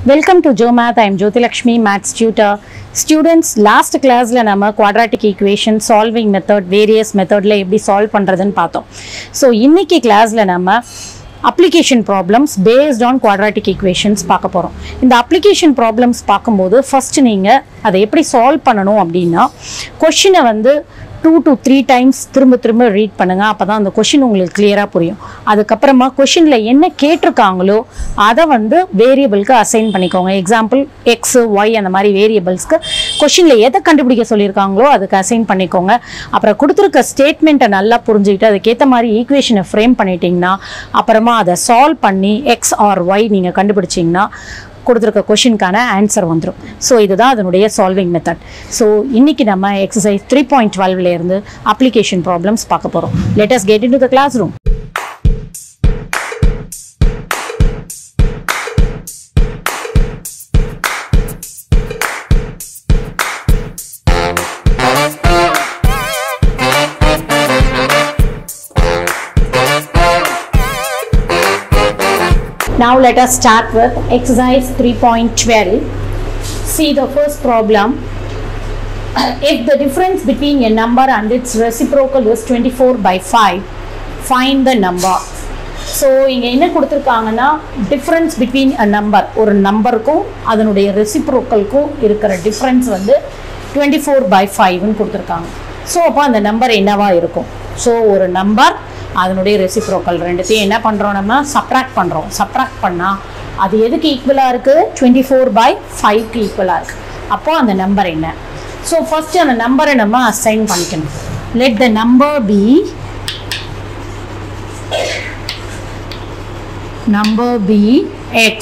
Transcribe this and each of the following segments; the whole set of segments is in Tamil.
Welcome to GeoMath. I am Jyoti Lakshmi, Maths tutor. Students, last class la nama quadratic equation solving method, various method la eppadi solve பண்றதுன்னு பார்த்தோம். So இன்னைக்கு classல nama application problems based on quadratic equations பார்க்க போறோம். இந்த application problems பார்க்கும்போது first நீங்க அதை எப்படி solve பண்ணணும் அப்படினா क्वेश्चனை வந்து 2 to 3 times திரும்ப ரீட் பண்ணுங்க. அப்பதான் அந்த क्वेश्चन உங்களுக்கு கிளியரா புரியும். அதுக்கு அப்புறமா क्वेश्चनல என்ன கேட்டிருக்காங்களோ அத வந்து வேரியபிளுக்கு அசைன் பண்ணிக்கோங்க. எக்ஸாம்பிள் x y அந்த மாதிரி வேரியபிள்ஸ்க்கு क्वेश्चनல எதை கண்டுபிடிக்க சொல்லிருக்காங்களோ அதுக்கு அசைன் பண்ணிக்கோங்க. அப்புறம் கொடுத்திருக்க ஸ்டேட்மென்ட்டை நல்லா புரிஞ்சிட்டு அதுக்கு ஏத்த மாதிரி ஈக்குவேஷனை ஃப்ரேம் பண்ணிட்டீங்கன்னா அப்புறமா அதை சால்வ் பண்ணி x or y நீங்க கண்டுபிடிச்சீங்கன்னா கொடுத்திருக்க क्वेश्चनக்கான ஆன்சர் வந்துரும். சோ இதுதான் அதனுடைய சால்விங் மெத்தட். சோ இன்னைக்கு நம்ம எக்சர்சைஸ் 3.12 ல இருந்து அப்ளிகேஷன் ப்ராப்ளம்ஸ் பார்க்க போறோம். Let us get into the classroom. Now let us start with exercise 3.12. See the first problem. If the difference between a number and its reciprocal is 24/5, find the number. So இங்க என்ன கொடுத்திருக்காங்கன்னா difference between a number, ஒரு நம்பருக்கும் அதனுடைய reciprocalக்கும் இருக்கிற difference வந்து 24/5 ன்னு கொடுத்திருக்காங்க. So அப்ப அந்த நம்பர் என்னவா இருக்கும்? So ஒரு நம்பர் அதனுடைய ரெசிப்ரோக்கல் ரெண்டுத்தையும் என்ன பண்றோம் நம்ம சப்ட்ராக்ட் பண்றோம். சப்ட்ராக்ட் பண்ணா அது எதுக்கு ஈக்குவலா இருக்கு 24/5 க்கு ஈக்குவலா இருக்கு. அப்போ அந்த நம்பர் என்ன? சோ ஃபர்ஸ்ட் அந்த நம்பரை நம்ம அசைன் பண்ணிக்கணும். let the number be x.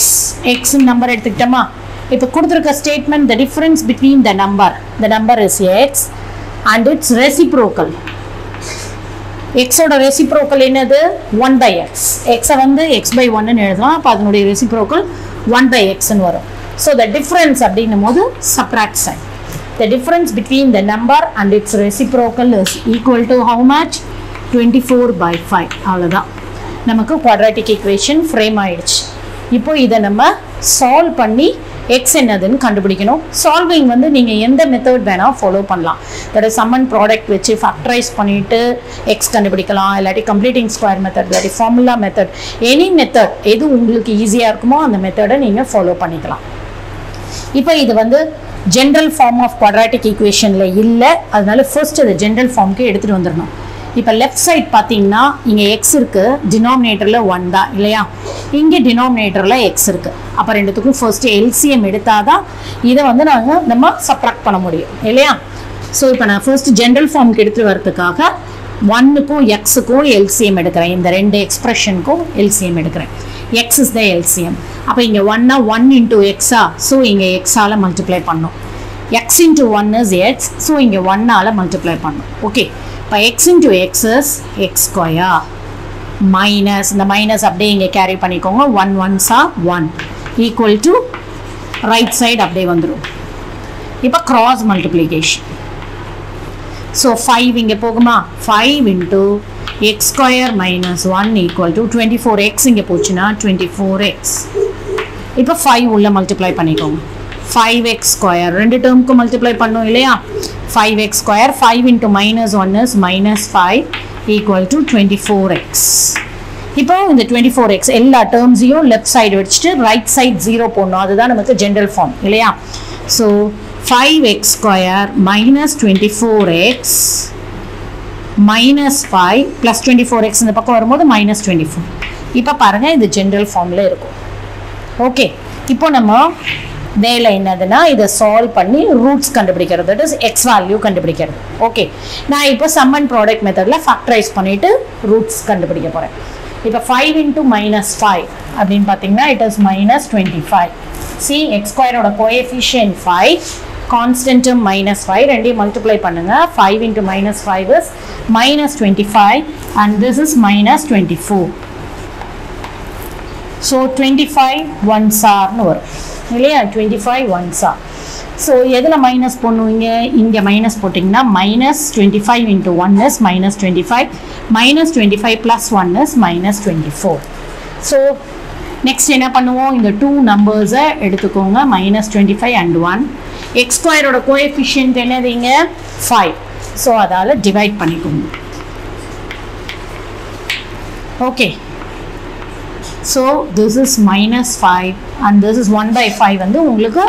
x number எடுத்துக்கிட்டோமா? இப்போ கொடுத்திருக்க statement the difference between the number is x and its reciprocal. x ஓட reciprocal என்னது 1/x. x வந்து x by 1 ன்னு எழுதலாம். அப்ப அதனுடைய reciprocal 1/x ன்னு வரும். So the difference அப்படினும்போது subtract sign. The difference between the number and its reciprocal is equal to how much? 24/5. அவ்வளவுதான். நமக்கு quadratic equation frame ஆயிடுச்சு. இப்போ இத நம்ம solve பண்ணி x என்னதுன்னு கண்டுபிடிக்கணும். சால்விங் வந்து நீங்க எந்த மெத்தட் வேணா ஃபாலோ பண்ணலாம். That is sum and product வச்சு ஃபேக்டரைஸ் பண்ணிட்டு x கண்டுபிடிக்கலாம். இல்லாட்டி கம்ப்ளீட்டிங் ஸ்கொயர் மெத்தட், இல்லாட்டி ஃபார்முலா மெத்தட், எனி மெத்தட் எது உங்களுக்கு ஈஸியா இருக்குமோ அந்த மெத்தடை நீங்க ஃபாலோ பண்ணிக்கலாம். இப்போ இது வந்து ஜெனரல் ஃபார்ம் ஆஃப் குவாட்ராட்டிக் ஈக்குவேஷன்ல இல்ல, அதனால ஃபர்ஸ்ட் அது ஜெனரல் ஃபார்முக்கு எடுத்துட்டு வந்துடணும். இப்போ லெஃப்ட் சைட் பார்த்தீங்கன்னா இங்கே எக்ஸ் இருக்கு, டினாமினேட்டரில் 1 தான் இல்லையா? இங்கே டினாமினேட்டரில் எக்ஸ் இருக்கு. அப்போ ரெண்டுத்துக்கும் ஃபர்ஸ்ட் எல்சிஎம் எடுத்தாதான் இதை வந்து நம்ம சப்ட்ராக்ட் பண்ண முடியும் இல்லையா? ஸோ இப்போ நான் ஃபர்ஸ்ட் ஜெனரல் ஃபார்முக்கு எடுத்துட்டு வரதுக்காக 1க்கும் எக்ஸுக்கும் எல்சிஎம் எடுக்கிறேன். இந்த ரெண்டு எக்ஸ்பிரஷனுக்கும் எல்சிஎம் எடுக்கிறேன். X is the LCM. அப்போ இங்கே 1னா 1 இன்டூ எக்ஸா, ஸோ இங்கே எக்ஸால் மல்டிப்ளை பண்ணும். X into 1 is X, so இங்கே 1ஆல் மல்டிப்ளை பண்ணும். ஓகே, இப்போ x into x is x square minus இந்த மைனஸ் அப்படியே இங்கே கேரி பண்ணிக்கோங்க. 1 1s are 1 equal to right side அப்படியே வந்துடும். இப்போ கிராஸ் மல்டிப்ளிகேஷன். ஸோ 5 இங்கே போகுமா? 5 into x square minus 1 equal to 24x. இங்கே போச்சுன்னா 24x. இப்போ 5 உள்ள மல்டிப்ளை பண்ணிக்கோங்க. 5x square ரெண்டு டேர்முக்கு மல்டிப்ளை பண்ணும் இல்லையா? 5x square 5 into minus 1 is minus 5 equal to 24x. இப்போ இந்த 24x எல்லா டேர்ம்ஸையும் லெஃப்ட் சைடு வச்சுட்டு ரைட் சைடு 0 போடணும். அதுதான் நமக்கு ஜெனரல் ஃபார்ம் இல்லையா? So 5x square minus 24x minus 5 plus 24x இந்த பக்கம் வரும்போது minus 24. இப்போ பாருங்க இது ஜெனரல் ஃபார்ம்ல இருக்கும். ஓகே, இப்போ நம்ம வேலை என்னதுன்னா இதை சால்வ் பண்ணி ரூட்ஸ் கண்டுபிடிக்கிறது, தட் இஸ் எக்ஸ் வேல்யூ கண்டுபிடிக்கிறது. ஓகே, நான் இப்போ சம் அண்ட் ப்ராடக்ட் மெத்தடில் ஃபேக்டரைஸ் பண்ணிட்டு ரூட்ஸ் கண்டுபிடிக்க போகிறேன். இப்போ 5 into minus 5 அப்படின்னு பார்த்தீங்கன்னா it is minus 25. C x ஸ்கொயரோட கோஎஃபிஷியன்ட் 5, கான்ஸ்டன்ட் minus 5, ரெண்டையும் மல்டிப்ளை பண்ணுங்க. 5 into minus 5 is minus 25 and this is minus 24. So 25 1s are னு வரும் இல்லையா? 25 1s are. ஸோ எதில் மைனஸ் பண்ணுவீங்க? இங்கே மைனஸ் போட்டிங்கன்னா minus 25 into 1 is minus 25, minus 25 plus 1 is minus 24. So next என்ன பண்ணுவோம், இந்த 2 நம்பர்ஸை எடுத்துக்கோங்க, -25 and 1. எக்ஸ் ஸ்கொயரோட கோஎஃபிஷியன்ட் என்னதுங்க 5. ஸோ அதால் டிவைட் பண்ணிக்கோங்க. Okay, so this is -5 and this is 1/5 வந்து உங்களுக்கு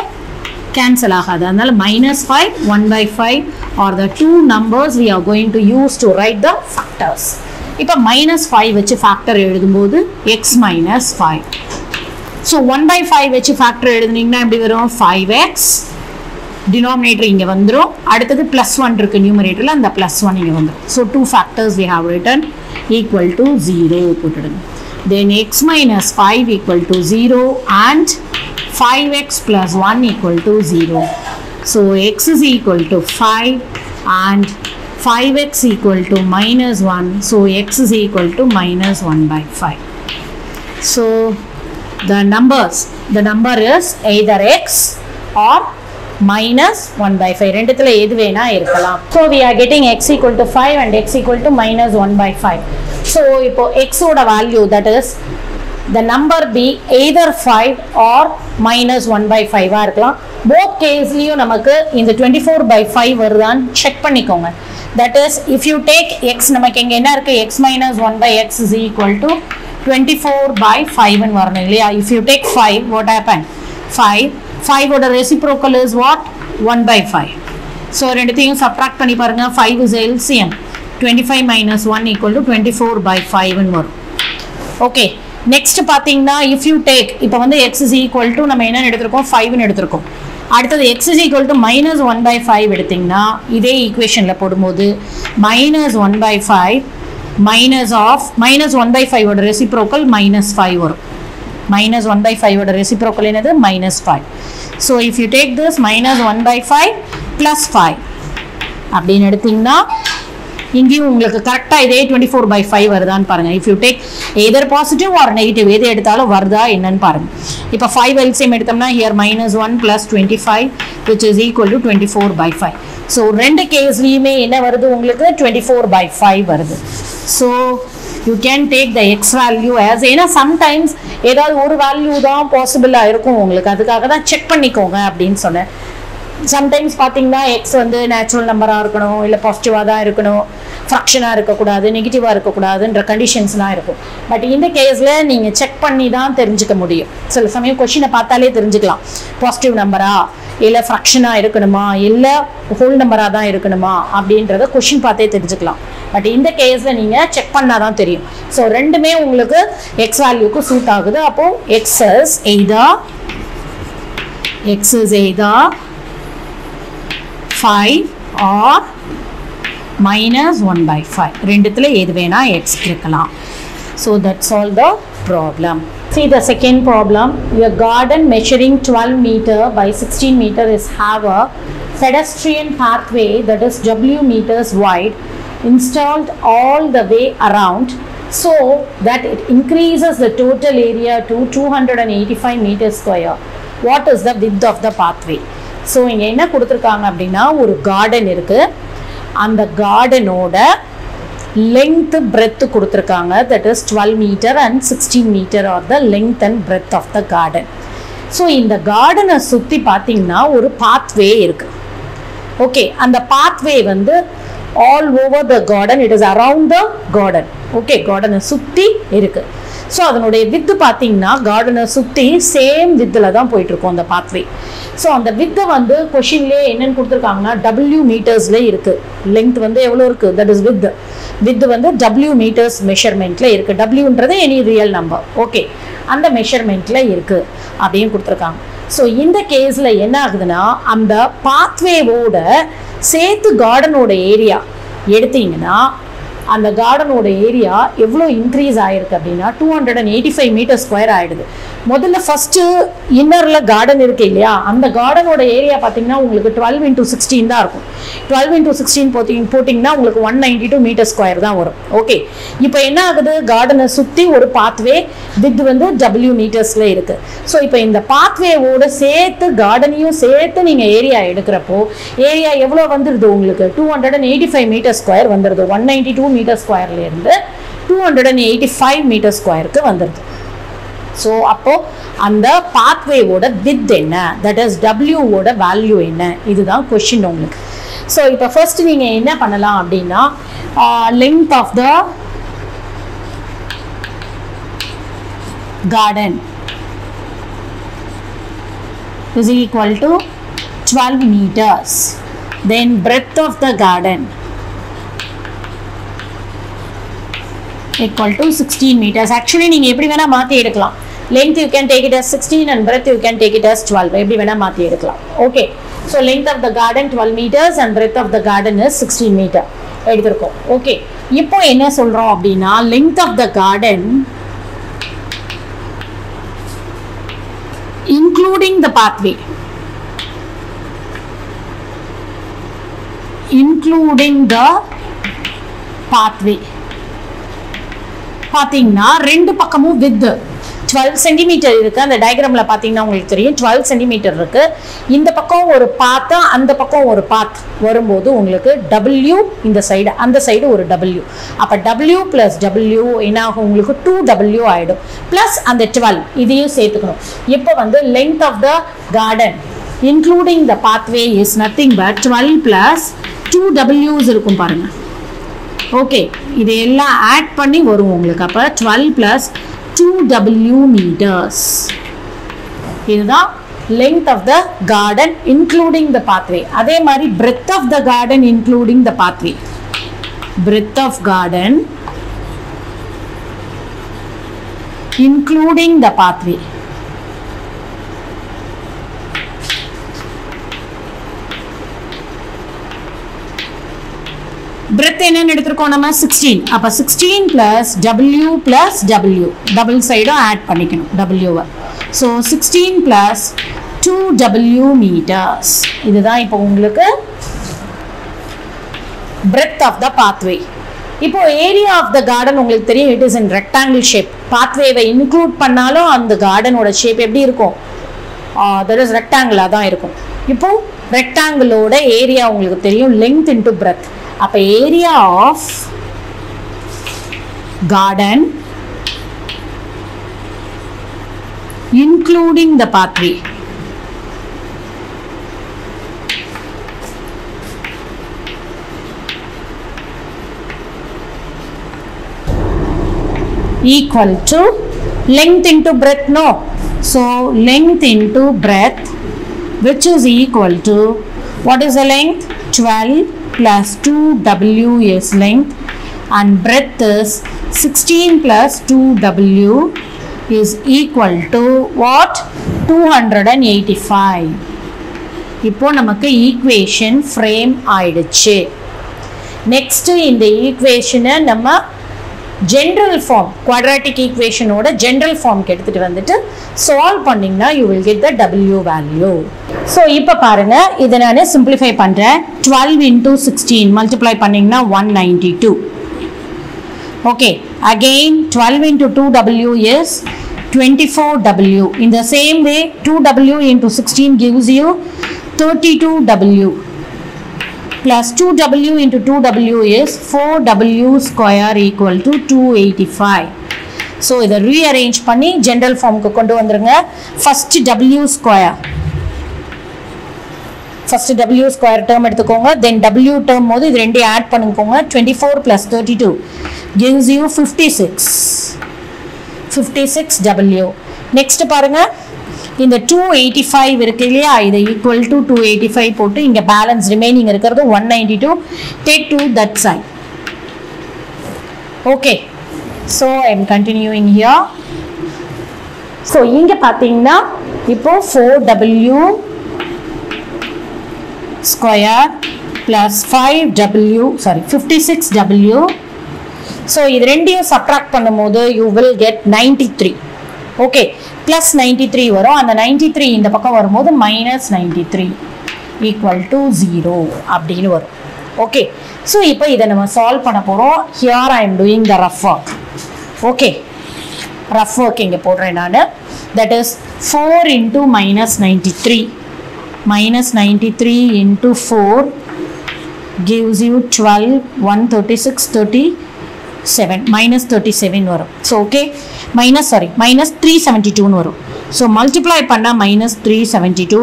கேன்சல் ஆகாது. அதனால -5, 1/5 are the 2 numbers we are going to use to write the factors. இப்போ -5 வச்சு ஃபேக்டர் எழுதும்போது x -5. ஸோ 1/5 வச்சு ஃபேக்டர் எழுதுனீங்கன்னா எப்படி வரும், 5x டினாமினேட்டர் இங்கே வந்துடும், அடுத்தது +1 இருக்குது நியூமரேட்டரில், அந்த +1 இங்கே வந்துடும். So 2 factors we have written equal to 0 போட்டுடுங்க. Then x -5 equal to 0 and 5x plus 1 equal to 0. So x is equal to 5 and 5x equal to -1. So x is equal to -1/5. So the number is either x or -1/5. ரெண்டுத்துல எது வேணா இருக்கலாம். So we are getting x equal to 5 and x equal to -1/5. So இப்போ x ஓட value, that is the number be either 5 or -1/5 இருக்கலாம். both caseலயும் நமக்கு இந்த 24/5 வருதான்னு செக் பண்ணிக்கோங்க. that is if you take x, நமக்கு இங்க என்ன இருக்கு, x -1/x is equal to 24/5 ன்னு வரணும் இல்லையா. if you take 5, what happen, 5 ஓட reciprocal is what, 1/5. so ரெண்டுத்தையும் subtract பண்ணி பாருங்க, 5 is LCM, 25 - 1 equal to 24/5 ன்னு வரும். ஓகே, நெக்ஸ்ட் பார்த்தீங்கன்னா if you take, இப்போ வந்து x is equal to நம்ம என்ன எடுத்திருக்கோம், 5 ன்னு எடுத்திருக்கோம். அடுத்தது x is equal to -1/5 எடுத்தீங்கன்னா இதே ஈக்குவேஷனில் போடும்போது -1/5 -1/5 ஓட ரெசிப்ரோக்கல் -5 வரும். -1/5 ஓட ரெசிப்ரோக்கல் என்னது, -5. So if you take this -1/5 + 5 அப்படின்னு எடுத்தீங்கன்னா இங்கேயும் உங்களுக்கு கரெக்டாக இதே 24/5 வருதான்னு பாருங்கள். If you take either positive or negative எது எடுத்தாலும் வருதா என்னன்னு பாருங்கள். இப்போ 5 LCM எடுத்தோம்னா here -1 + 25 which is equal to 24/5. So ரெண்டு கேஸ்லேயுமே என்ன வருது உங்களுக்கு, 24/5 வருது. So you can take the X value as, ஏன்னா சம்டைம்ஸ் ஏதாவது ஒரு வேல்யூ தான் பாசிபிளாக இருக்கும் உங்களுக்கு, அதுக்காக தான் செக் பண்ணிக்கோங்க அப்படின்னு சொன்னேன். சம்டைம்ஸ் பார்த்தீங்கன்னா எக்ஸ் வந்து நேச்சுரல் நம்பராக இருக்கணும், இல்லை பாசிட்டிவாக தான் இருக்கணும், ஃப்ராக்ஷனாக இருக்கக்கூடாது, நெகட்டிவாக இருக்கக்கூடாதுன்ற கண்டிஷன்ஸ்லாம் இருக்கும். பட் இந்த கேஸில் நீங்கள் செக் பண்ணி தான் தெரிஞ்சுக்க முடியும். சில சமயம் கொஷினை பார்த்தாலே தெரிஞ்சுக்கலாம், பாசிட்டிவ் நம்பரா இல்லை ஃப்ராக்ஷனாக இருக்கணுமா இல்லை ஹோல் நம்பராக தான் இருக்கணுமா அப்படின்றத கொஷின் பார்த்தே தெரிஞ்சுக்கலாம். பட் இந்த கேஸில் நீங்கள் செக் பண்ணால் தான் தெரியும். ஸோ ரெண்டுமே உங்களுக்கு எக்ஸ் வேல்யூக்கு சூட் ஆகுது. அப்போது எக்ஸ் இஸ் எய்தர் 5 or -1/5. ரெண்டுத்துல எது வேணா x இருக்கலாம். So that's all the problem. See the second problem. Your garden measuring 12 meter by 16 meter is have a pedestrian pathway that is W meters wide installed all the way around so that it increases the total area to 285 meters square. What is the width of the pathway? So இங்கே என்ன கொடுத்துருக்காங்க அப்படின்னா, ஒரு கார்டன் இருக்குது, அந்த கார்டனோட லெங்க்த்து பிரெத்து கொடுத்துருக்காங்க, that is 12 meter and 16 meter are the length and breadth of the garden. So இந்த கார்டனை சுற்றி பார்த்தீங்கன்னா ஒரு பாத்வே இருக்குது. ஓகே, அந்த பாத்வே வந்து all over the garden, it is around the garden. Okay, கார்டனை சுற்றி இருக்குது. ஸோ அதனுடைய வித்து பார்த்தீங்கன்னா கார்டனை சுற்றி சேம் வித்தில் தான் போயிட்டுருக்கோம் அந்த பாத்வே. ஸோ அந்த வித்தை வந்து கொஷின்லேயே என்னென்னு கொடுத்துருக்காங்கன்னா W மீட்டர்ஸில் இருக்குது. லென்த் வந்து எவ்வளோ இருக்குது, தட் இஸ் வித்து வந்து W மீட்டர்ஸ் மெஷர்மெண்ட்டில் இருக்குது. Wன்றது எனி ரியல் நம்பர். ஓகே, அந்த மெஷர்மெண்ட்டில் இருக்குது அப்படின்னு கொடுத்துருக்காங்க. ஸோ இந்த கேஸில் என்ன ஆகுதுன்னா, அந்த பாத்வேவோட சேர்த்து கார்டனோட ஏரியா எடுத்தீங்கன்னா அந்த கார்டனோட ஏரியா எவ்வளோ இன்க்ரீஸ் ஆகிருக்கு அப்படின்னா 285 மீட்டர் ஸ்கொயர் ஆகிடுது. முதல்ல ஃபஸ்ட்டு இன்னரில் கார்டன் இருக்கு இல்லையா, அந்த கார்டனோட ஏரியா பார்த்தீங்கன்னா உங்களுக்கு 12 × 16 தான் இருக்கும். 12 × 16 போட்டிங்கன்னா உங்களுக்கு 192 மீட்டர் ஸ்கொயர் தான் வரும். ஓகே, இப்போ என்ன ஆகுது, கார்டனை சுற்றி ஒரு பாத்வே வித் வந்து W மீட்டர்ஸில் இருக்குது. ஸோ இப்போ இந்த பாத்வேவோட சேர்த்து கார்டனையும் சேர்த்து நீங்கள் ஏரியா எடுக்கிறப்போ ஏரியா எவ்வளோ வந்துடுது உங்களுக்கு, 285 மீட்டர் ஸ்கொயர் வந்துடுது. 192 மீட்டர் ஸ்கொயர்லேருந்து 285 மீட்டர் ஸ்கொயருக்கு வந்துடுது. ஸோ அப்போ அந்த பாத்வேவோட வித் என்ன, தட் இஸ் டபிள்யூவோட வேல்யூ என்ன, இதுதான் கொஷின் உங்களுக்கு. ஸோ இப்போ ஃபர்ஸ்ட் நீங்கள் என்ன பண்ணலாம் அப்படின்னா length of the garden is equal to 12 meters. Then breadth of the garden equal to 16 meters. Actually நீங்க எப்படி வேணா மாத்தி எடுக்கலாம். Length you can take it as 16 and breadth you can take it as 12. எப்படி வேணா மாத்தி எடுக்கலாம். Okay. So length of the garden 12 meters and breadth of the garden is 16 meter. எடுத்துருக்கோம். Okay. இப்போ என்ன சொல்றோம் அப்படின்னா length of the garden including the pathway, பாத்தீங்கன்னா ரெண்டு பக்கமும் வித் 12 சென்டிமீட்டர் இருக்கு. அந்த டயக்ராம்ல பாத்தீங்கன்னா உங்களுக்கு தெரியும் 12 சென்டிமீட்டர் இருக்கு. இந்த பக்கம் ஒரு பாத், அந்த பக்கம் ஒரு பாத் வரும்போது உங்களுக்கு W இந்த சைடு, அந்த சைடு ஒரு W. அப்ப W plus W என்ன ஆகும், உங்களுக்கு 2W ஆயிடும். பிளஸ் அந்த 12 இதையும் சேர்த்துக்கணும். இப்போ வந்து length of the garden including the pathway is nothing but 12 plus 2W's இருக்கும் பாருங்க. ஓகே, இது எல்லாம் ஆட் பண்ணி வரும் உங்களுக்கு. அப்ப 12 plus 2W meters. இதுதான் length of the garden including the pathway. அதே மாதிரி breadth of the garden including the pathway. Breadth of garden including the pathway. breadth என்னன்னு எடுத்துக்கோம் நம்ம 16. அப்ப 16 plus W plus W double சைடும் ஆட் பண்ணிக்கணும் W. So 16 plus 2W meters. இதுதான் இப்போ உங்களுக்கு breadth of the pathway. இப்போ ஏரியா ஆஃப் த கார்டன் உங்களுக்கு தெரியும், it is in rectangle shape. பாத்வேவை இன்க்ளூட் பண்ணாலும் அந்த கார்டனோட ஷேப் எப்படி இருக்கும், தட் இஸ் ரெக்டாங்கிளாக தான் இருக்கும். இப்போ ரெக்டாங்கிளோட ஏரியா உங்களுக்கு தெரியும், லெங்த் இன்டு பிரெத். அப்ப area of garden including the pathway equal to length into breadth. No, so length into breadth, which is equal to, what is the length, 12 plus 2W is length, and breadth is 16 plus 2W is equal to what, 285. இப்போ நமக்கு ஈக்குவேஷன் ஃப்ரேம் ஆயிடுச்சு. நெக்ஸ்ட் இந்த ஈக்குவேஷனை நம்ம ஜென்ரல் ஃபார்ம், குவாட்ராட்டிக் ஈக்குவேஷனோட ஜென்ரல் ஃபார்ம்க்கு எடுத்துட்டு வந்துட்டு சால்வ் பண்ணிங்கன்னா you will get the W value. So இப்போ பாருங்க, இதை நான் சிம்பிளிஃபை பண்ணுறேன். 12 into 16 மல்டிப்ளை பண்ணிங்கன்னா 192. Okay, again 12 into 2W is 24W. In the same way 2W into 16 gives you 32W. Plus 2W into 2W is 4W square equal to 285. So, இதை rearrange பண்ணி general form க்கு கொண்டு வந்துருங்க. First W square. First W square term எடுத்துக்கோங்க. Then W term போது இது ரெண்டே add பண்ணுங்க. 24 plus 32 gives you 56. 56W. Next பாருங்க, இந்த 285 இருக்கு இல்லையா, இதை equal to 285 போட்டு இங்க balance remaining இருக்கிறது 192. Take to that side. Okay, so I am continuing here. So இங்க பாத்தீங்கன்னா இப்போ 4W square plus 5W, sorry 56W. So இது ரெண்டையும் subtract பண்ணும்போது you will get 93. Okay, plus 93 வரும். அந்த 93 இந்த பக்கம் வரும்போது மைனஸ் 93 ஈக்குவல் டு 0 அப்படின்னு வரும். ஓகே, ஸோ இப்போ இதை நம்ம சால்வ் பண்ண போகிறோம். Here I am doing the rough work. Okay, rough work இங்கே போடுறேன் நான். That is 4 into minus 93. Minus 93 into 4 gives you 12, 136, 30. 7 minus 37 வரும். So okay, minus 372 வரும். So multiply பண்ணா minus 372,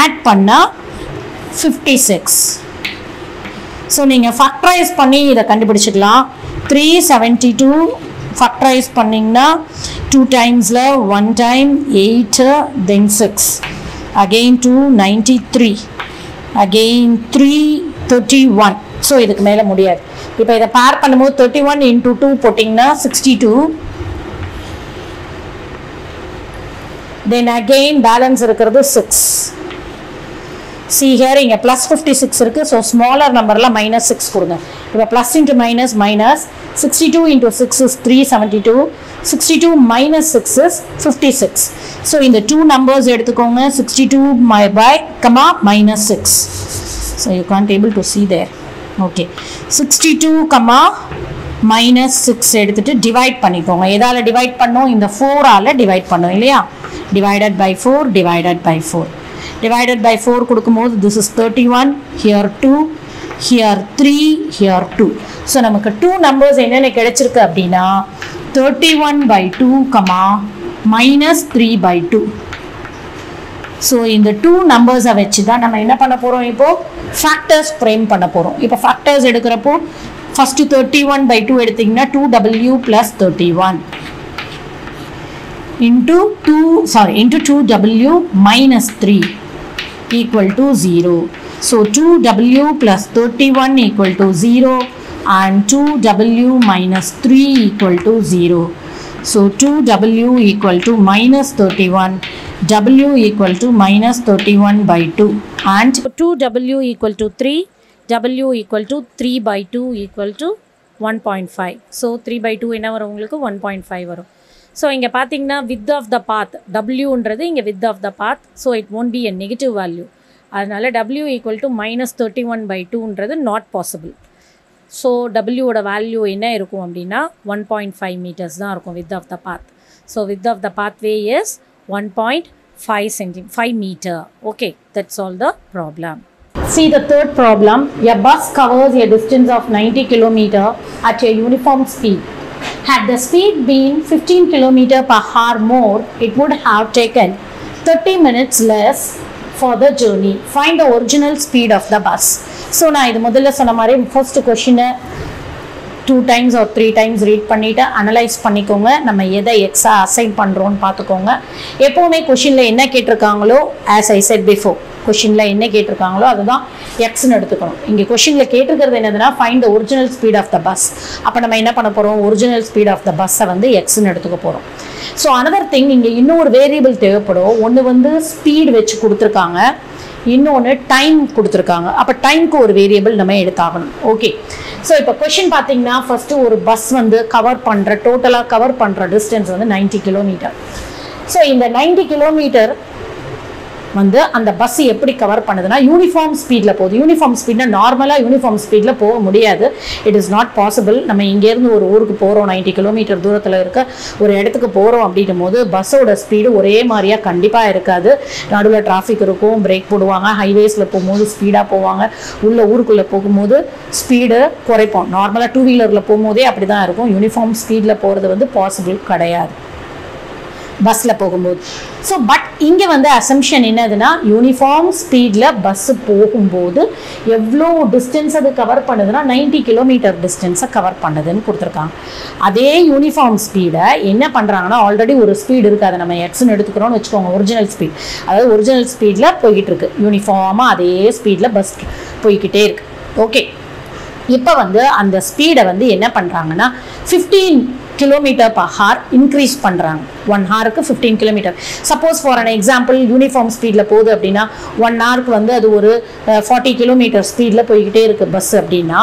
add பண்ணா 56. So நீங்க factorize பண்ணி இத கண்டுபிடிச்சிக்கலாம். 372 factorize பண்ணீங்கன்னா 2 timesல 1 time 8 then 6 again 293 again 331. so இதுக்கு மேல முடியாது. இப்போ இத பேர் பண்ணும்போது 31 into 2 போட்டிங்கன்னா 62. then again balance இருக்கிறது 6. see here இங்க plus 56 இருக்கு. so smaller numberல minus 6 கொடுங்க. இப்போ plus into minus minus 62 into 6 is 372. 62 minus 6 is 56. so இந்த two numbers எடுத்துக்கோங்க. 62 by comma minus 6. so you can't able to see there. okay, 62 comma minus 6 எடுத்துட்டு divide பண்ணிக்கோங்க. எதால divide பண்ணோம்? இந்த 4 ஆல divide பண்ணோம் இல்லையா? divided by 4 divided by 4 divided by 4 கொடுக்கும்போது this is 31, here 2, here 3, here 2. so நமக்கு two numbers என்னென்ன கிடைச்சிருக்கு அப்படின்னா 31 by 2 comma minus 3 by 2. so இந்த two numbers வச்சு தான் நம்ம என்ன பண்ண போறோம்? இப்போ factors frame பண்ண போறோம். இப்போ factors எடுக்கிறப்போ first 31 by 2 எடுத்தீங்கன்னா 2w plus 31 into 2w minus 3 equal to 0. so 2w plus 31 equal to 0 and 2w minus 3 equal to 0. so 2w equal to minus 31, w equal to minus 31 by 2 and 2w equal to 3, w equal to 3 by 2 equal to 1.5. so 3 by 2 என்ன வரும் உங்களுக்கு? 1.5 வரும். so இங்க பாத்தீங்கன்னா width of the path w ன்றது இங்க width of the path, so it won't be a negative value. அதனால w equal to minus 31 by 2 ன்றது not possible. so w ஓட value என்ன இருக்கும் அப்படின்னா 1.5 meters தான் இருக்கும் width of the path. so width of the pathway is 1.5 meter. okay, that's all the problem. See the third problem. A bus covers a distance of 90 km at a uniform speed. Had the speed been 15 km per hour more, it would have taken 30 minutes less for the journey. Find the original speed of the bus. So நான் இது முதல்ல சொன்ன மாதிரி first question 2 times or 3 times read பண்ணிட்டு அனலைஸ் பண்ணிக்கோங்க. நம்ம எதை எக்ஸா அசைன் பண்றோம்னு பார்த்துக்கோங்க. எப்பவுமே क्वेश्चनல என்ன கேட்டிருக்காங்களோ as I said before, क्वेश्चनல என்ன கேட்டிருக்காங்களோ அதுதான் x ன்னு எடுத்துக்கணும். இங்க क्वेश्चनல கேட்டிருக்கிறது என்னதுன்னா find the original speed of the bus. அப்ப நம்ம என்ன பண்ண போறோம்? original speed of the bus வந்து x ன்னு எடுத்துக்க போறோம். so another thing, இங்க இன்னொரு வேரியபிள் தேவைப்படும். ஒன்னு வந்து ஸ்பீட் வெச்சு கொடுத்திருக்காங்க, இன்னொன்னு டைம் கொடுத்திருக்காங்க. அப்ப டைம்க்கு ஒரு வேரியபிள் நம்ம எடுத்தாகணும். ஓகே, சோ இப்போ क्वेश्चन பாத்தீங்கன்னா ஃபர்ஸ்ட் ஒரு பஸ் வந்து டோட்டலா கவர் பண்ற டிஸ்டன்ஸ் வந்து 90 கிலோமீட்டர். சோ இந்த 90 கிலோமீட்டர் வந்து அந்த பஸ் எப்படி கவர் பண்ணுதுன்னா யூனிஃபார்ம் ஸ்பீட்ல போகுது. யூனிஃபார்ம் ஸ்பீட்னா நார்மலா யூனிஃபார்ம் ஸ்பீட்ல போக முடியாது. It is not possible. நம்ம இங்க இருந்து ஒரு ஊருக்கு போறோம், 90 கிலோமீட்டர் தூரத்துல இருக்க ஒரு இடத்துக்கு போறோம் அப்படின்னும் போது பஸ்ஸோட ஸ்பீடு ஒரே மாதிரியா கண்டிப்பா இருக்காது. நடுவில் டிராஃபிக் இருக்கும், பிரேக் போடுவாங்க, ஹைவேஸ்ல போகும்போது ஸ்பீடா போவாங்க, உள்ள ஊருக்குள்ள போகும்போது ஸ்பீடு குறைப்போம். நார்மலா 2 வீலர்ல போகும்போதே அப்படிதான் இருக்கும். யூனிஃபார்ம் ஸ்பீட்ல போறது வந்து பாசிபிள் கிடையாது பஸ்ல போகும்போது. ஸோ பட் இங்கே வந்து அசம்ஷன் என்னதுன்னா யூனிஃபார்ம் ஸ்பீடில் பஸ்ஸு போகும்போது எவ்வளோ டிஸ்டன்ஸ் அது கவர் பண்ணுதுன்னா 90 கிலோமீட்டர் டிஸ்டன்ஸை கவர் பண்ணுதுன்னு கொடுத்துருக்காங்க. அதே யூனிஃபார்ம் ஸ்பீடை என்ன பண்ணுறாங்கன்னா ஆல்ரெடி ஒரு ஸ்பீடு இருக்குது, அதை நம்ம எக்ஸ்ன்னு எடுத்துக்கிறோம்னு வச்சுக்கோங்க. ஒரிஜினல் ஸ்பீட், அதாவது ஒரிஜினல் ஸ்பீடில் போய்கிட்டு இருக்கு, யூனிஃபார்மாக அதே ஸ்பீடில் பஸ் போய்கிட்டே இருக்கு. ஓகே, இப்போ வந்து அந்த ஸ்பீடை வந்து என்ன பண்ணுறாங்கன்னா 15 கிலோமீட்டர் per hour இன்க்ரீஸ் பண்ணுறாங்க. 1 ஹவருக்கு 15 kilometre. Suppose for an example uniform ஸ்பீடில் போகுது அப்படின்னா 1 ஹவருக்கு வந்து அது ஒரு 40 கிலோமீட்டர் ஸ்பீடில் போய்கிட்டே இருக்குது பஸ் அப்படின்னா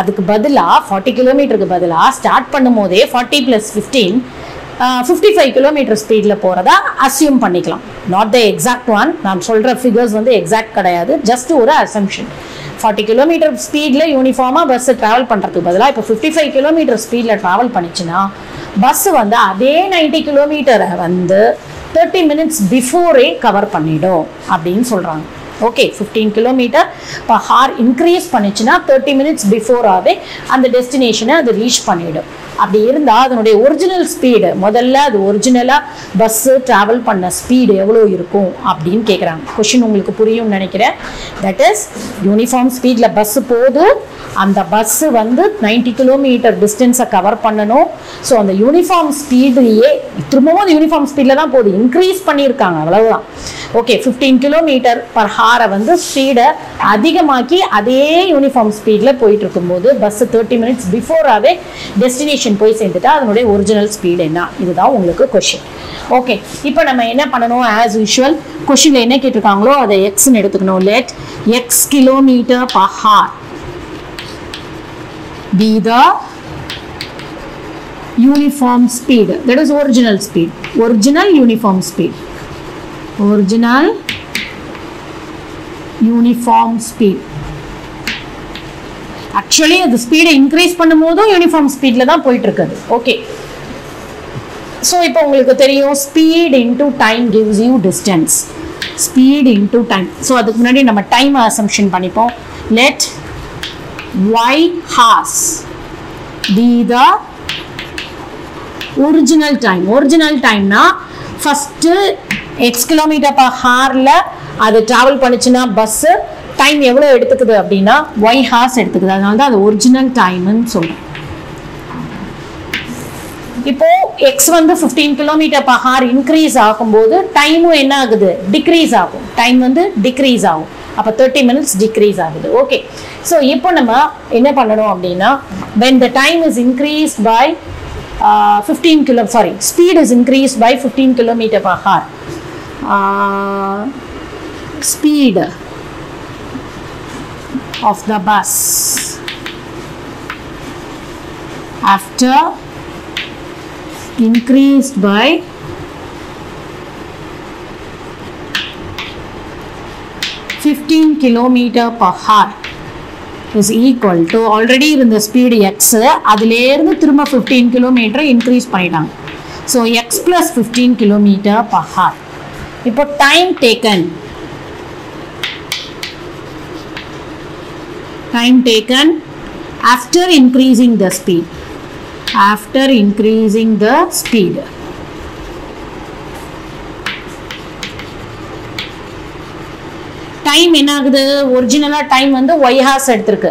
அதுக்கு பதிலாக 40 கிலோமீட்டருக்கு பதிலாக ஸ்டார்ட் பண்ணும் போதே 40 + 15 55 கிலோமீட்டர் ஸ்பீடில் போகிறதா அசியூம் பண்ணிக்கலாம். நாட் த எக்ஸாக்ட் ஒன், நான் சொல்கிற ஃபிகர்ஸ் வந்து எக்ஸாக்ட் கிடையாது, ஜஸ்ட் ஒரு அசம்ஷன். 40 கிலோமீட்டர் ஸ்பீடில் யூனிஃபார்மாக பஸ்ஸு ட்ராவல் பண்ணுறதுக்கு பதிலாக இப்போ 55 கிலோமீட்டர் ஸ்பீடில் ட்ராவல் பண்ணிச்சுன்னா பஸ்ஸு வந்து அதே 90 கிலோமீட்டரை வந்து 30 மினிட்ஸ் பிஃபோரே கவர் பண்ணிடும் அப்படின்னு சொல்கிறாங்க. Okay 15 kilometre per hour increase பண்ணிச்சுன்னா 30 minutes பிஃபோராகவே அந்த டெஸ்டினேஷனை அது ரீச் பண்ணிவிடும். அப்படி இருந்தால் அதனுடைய ஒரிஜினல் ஸ்பீடு முதல்ல அது ஒரிஜினலாக பஸ்ஸு ட்ராவல் பண்ண ஸ்பீடு எவ்வளோ இருக்கும் அப்படின்னு கேட்குறாங்க. கொஷின் உங்களுக்கு புரியும்னு நினைக்கிறேன். தட் இஸ் யூனிஃபார்ம் ஸ்பீடில் பஸ்ஸு போகுது, அந்த பஸ்ஸு வந்து 90 கிலோமீட்டர் டிஸ்டன்ஸை கவர் பண்ணணும். ஸோ அந்த யூனிஃபார்ம் ஸ்பீட்லேயே திரும்பவும் அது யூனிஃபார்ம் ஸ்பீடில் தான் போகுது, இன்க்ரீஸ் பண்ணியிருக்காங்க அவ்வளவுதான். ஓகே 15 கிலோமீட்டர் பர் ஹாரை வந்து ஸ்பீடை அதிகமாக்கி அதே யூனிஃபார்ம் ஸ்பீடில் போயிட்டு இருக்கும்போது பஸ்ஸு 30 minutes பிஃபோராகவே டெஸ்டினேஷன் போய் சேர்ந்துட்டா அதனுடைய ஒரிஜினல் ஸ்பீடு என்ன, இதுதான் உங்களுக்கு கொஷின். ஓகே இப்போ நம்ம என்ன பண்ணணும், ஆஸ் யூஷுவல் கொஷினில் என்ன கேட்டிருக்காங்களோ அதை எக்ஸ்ன்னு எடுத்துக்கணும். Let x kilometre per hour be the uniform speed, that is original speed, original uniform speed, original uniform speed. Actually the speed increase பண்ணும்போதும் யூனிஃபார்ம் ஸ்பீட்ல தான் போயிட்டு இருக்குது. ஓகே ஸோ இப்போ உங்களுக்கு தெரியும் speed into time gives you distance, speed into time. So அதுக்கு முன்னாடி நம்ம டைம் அசம்ஷன் பண்ணிப்போம். let y has be the original time. Original time na first x kilometer per hour la அது டிராவல் பண்ணிச்சுன்னா பஸ் டைம் எவ்வளோ எடுத்துக்குது அப்படின்னா y has எடுத்துக்குது, அதனால தான் அது ஒரிஜினல் டைம்னு சொல்றோம். இப்போ x வந்து 15 கிலோமீட்டர் per hour இன்க்ரீஸ் ஆகும்போது டைமும் என்ன ஆகுது, டிக்ரீஸ் ஆகும். டைம் வந்து டிக்ரீஸ் ஆகும், அப்போ 30 minutes டிக்ரீஸ் ஆகுது. ஓகே ஸோ இப்போ நம்ம என்ன பண்ணணும் அப்படின்னா when the time is increased by 15 kilo, sorry, speed is increased by 15 kilometer per hour, speed of the bus after increased by 15 kilometer per hour is equal to already இருந்த speed x, அதிலேருந்து திரும்ப 15 kilometer increase பண்ணிட்டாங்க. So x plus 15 kilometer per hour. இப்போ time taken after increasing the speed, after increasing the speed. Time என்ன ஆகுது, ஒரிஜினலாக டைம் வந்து y has எடுத்திருக்கு,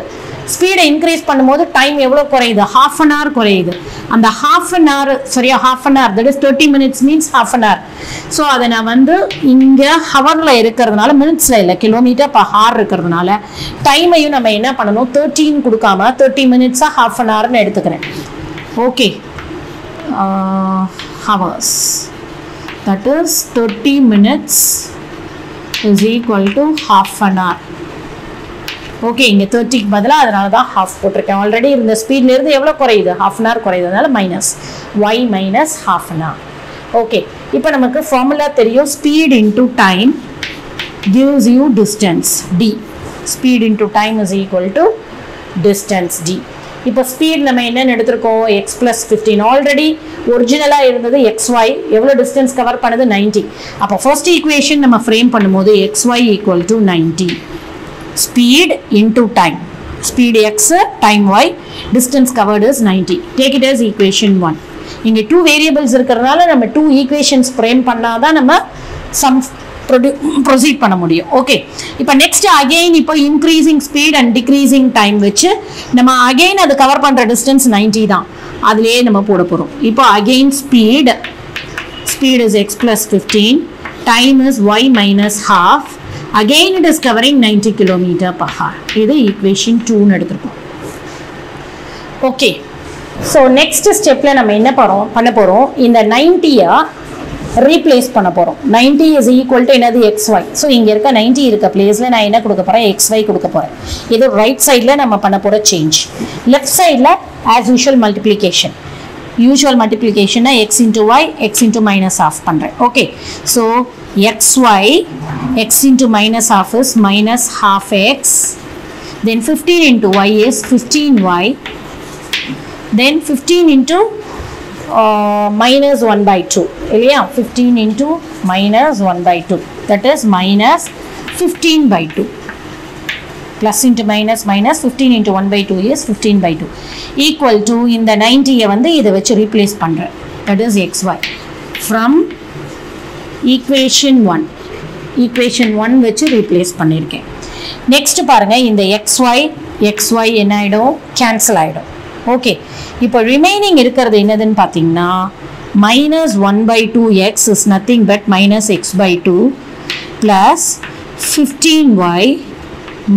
ஸ்பீடை இன்க்ரீஸ் பண்ணும்போது டைம் எவ்வளோ குறையுது, ½ an hour குறையுது. அந்த ½ an hour சரியா, ½ an hour that is 30 minutes means ½ an hour. So அதை நான் வந்து இங்கே ஹவரில் இருக்கிறதுனால மினிட்ஸில் இல்லை கிலோமீட்டர் per hour இருக்கிறதுனால டைமையும் நம்ம என்ன பண்ணணும் 13 கொடுக்காம 30 minutes-ஆ ½ an hourன்னு எடுத்துக்கிறேன். Okay hours, that is 30 minutes is equal to ½ an hour. Okay இங்கே 30க்கு பதிலாக அதனால தான் half போட்டிருக்கேன். ஆல்ரெடி இந்த ஸ்பீட்லேருந்து எவ்வளோ குறையுது, ½ an hour குறையுது, அதனால minus y minus ½ an hour. Okay இப்போ நமக்கு ஃபார்முலா தெரியும், speed into time gives you distance d, speed into time is equal to distance d. இப்போ ஸ்பீட் நம்ம என்னென்னு எடுத்திருக்கோம், x plus 15, ஆல்ரெடி ஒரிஜினலாக இருந்தது xy, எவ்வளோ டிஸ்டன்ஸ் கவர் பண்ணுது 90. அப்போ ஃபர்ஸ்ட் ஈக்குவேஷன் நம்ம ஃப்ரேம் பண்ணும்போது xy equal to 90, speed into time, speed x, time y, distance covered is 90. Take it as equation 1. இங்கே 2 வேரியபிள்ஸ் இருக்கிறதுனால நம்ம 2 ஈக்குவேஷன்ஸ் ஃப்ரேம் பண்ணாதான் நம்ம சம் ப்ரொசீட் பண்ண முடியும். ஓகே இப்போ நெக்ஸ்ட் அகெயின் இப்போ increasing speed and decreasing time வச்சு நம்ம அகெயின் அது கவர் பண்ணுற டிஸ்டன்ஸ் 90 தான், அதுலேயே நம்ம போட போகிறோம். இப்போ again speed is x plus 15, time is y minus half, again it is covering 90 kilometer per hour. இது equation 2 எடுத்துருக்கோம். ஓகே ஸோ நெக்ஸ்ட் ஸ்டெப்பில் நம்ம என்ன பண்ண போகிறோம், இந்த 90-ஐ ரீப்ளேஸ் பண்ண போகிறோம். 90 இஸ் ஈக்குவல் டு என்னது xy. ஸோ இங்கே இருக்க 90 இருக்க பிளேஸில் நான் என்ன கொடுக்க போகிறேன், xy கொடுக்க போகிறேன். இது ரைட் சைடில் நம்ம பண்ண போகிற சேஞ்ச். லெஃப்ட் சைடில் ஆஸ் யூஷுவல் மல்டிப்ளிகேஷன், யூஷுவல் மல்டிப்ளிகேஷனை x into y, x into minus half பண்ணுறேன். Okay so xy, x into minus half is minus half x, then 15 into y is 15y, then 15 into minus 1 by 2 இல்லையா, 15 into minus 1 by 2, that is minus 15 by 2. Plus into minus minus 15 into 1 by 2 is 15 by 2 equal to in the 90 வந்து இதை வச்சு replace பண்றேன். That is xy. From equation 1 வச்சு replace பண்ணிருக்கேன். Next பாருங்க இந்த xy என்ன ஆயிடும்? Cancel ஆயிடும். Okay. இப்போ remaining இருக்கிறது என்னதுன்னு பார்த்தீங்கன்னா minus 1 by 2x is nothing but minus x by 2 plus 15y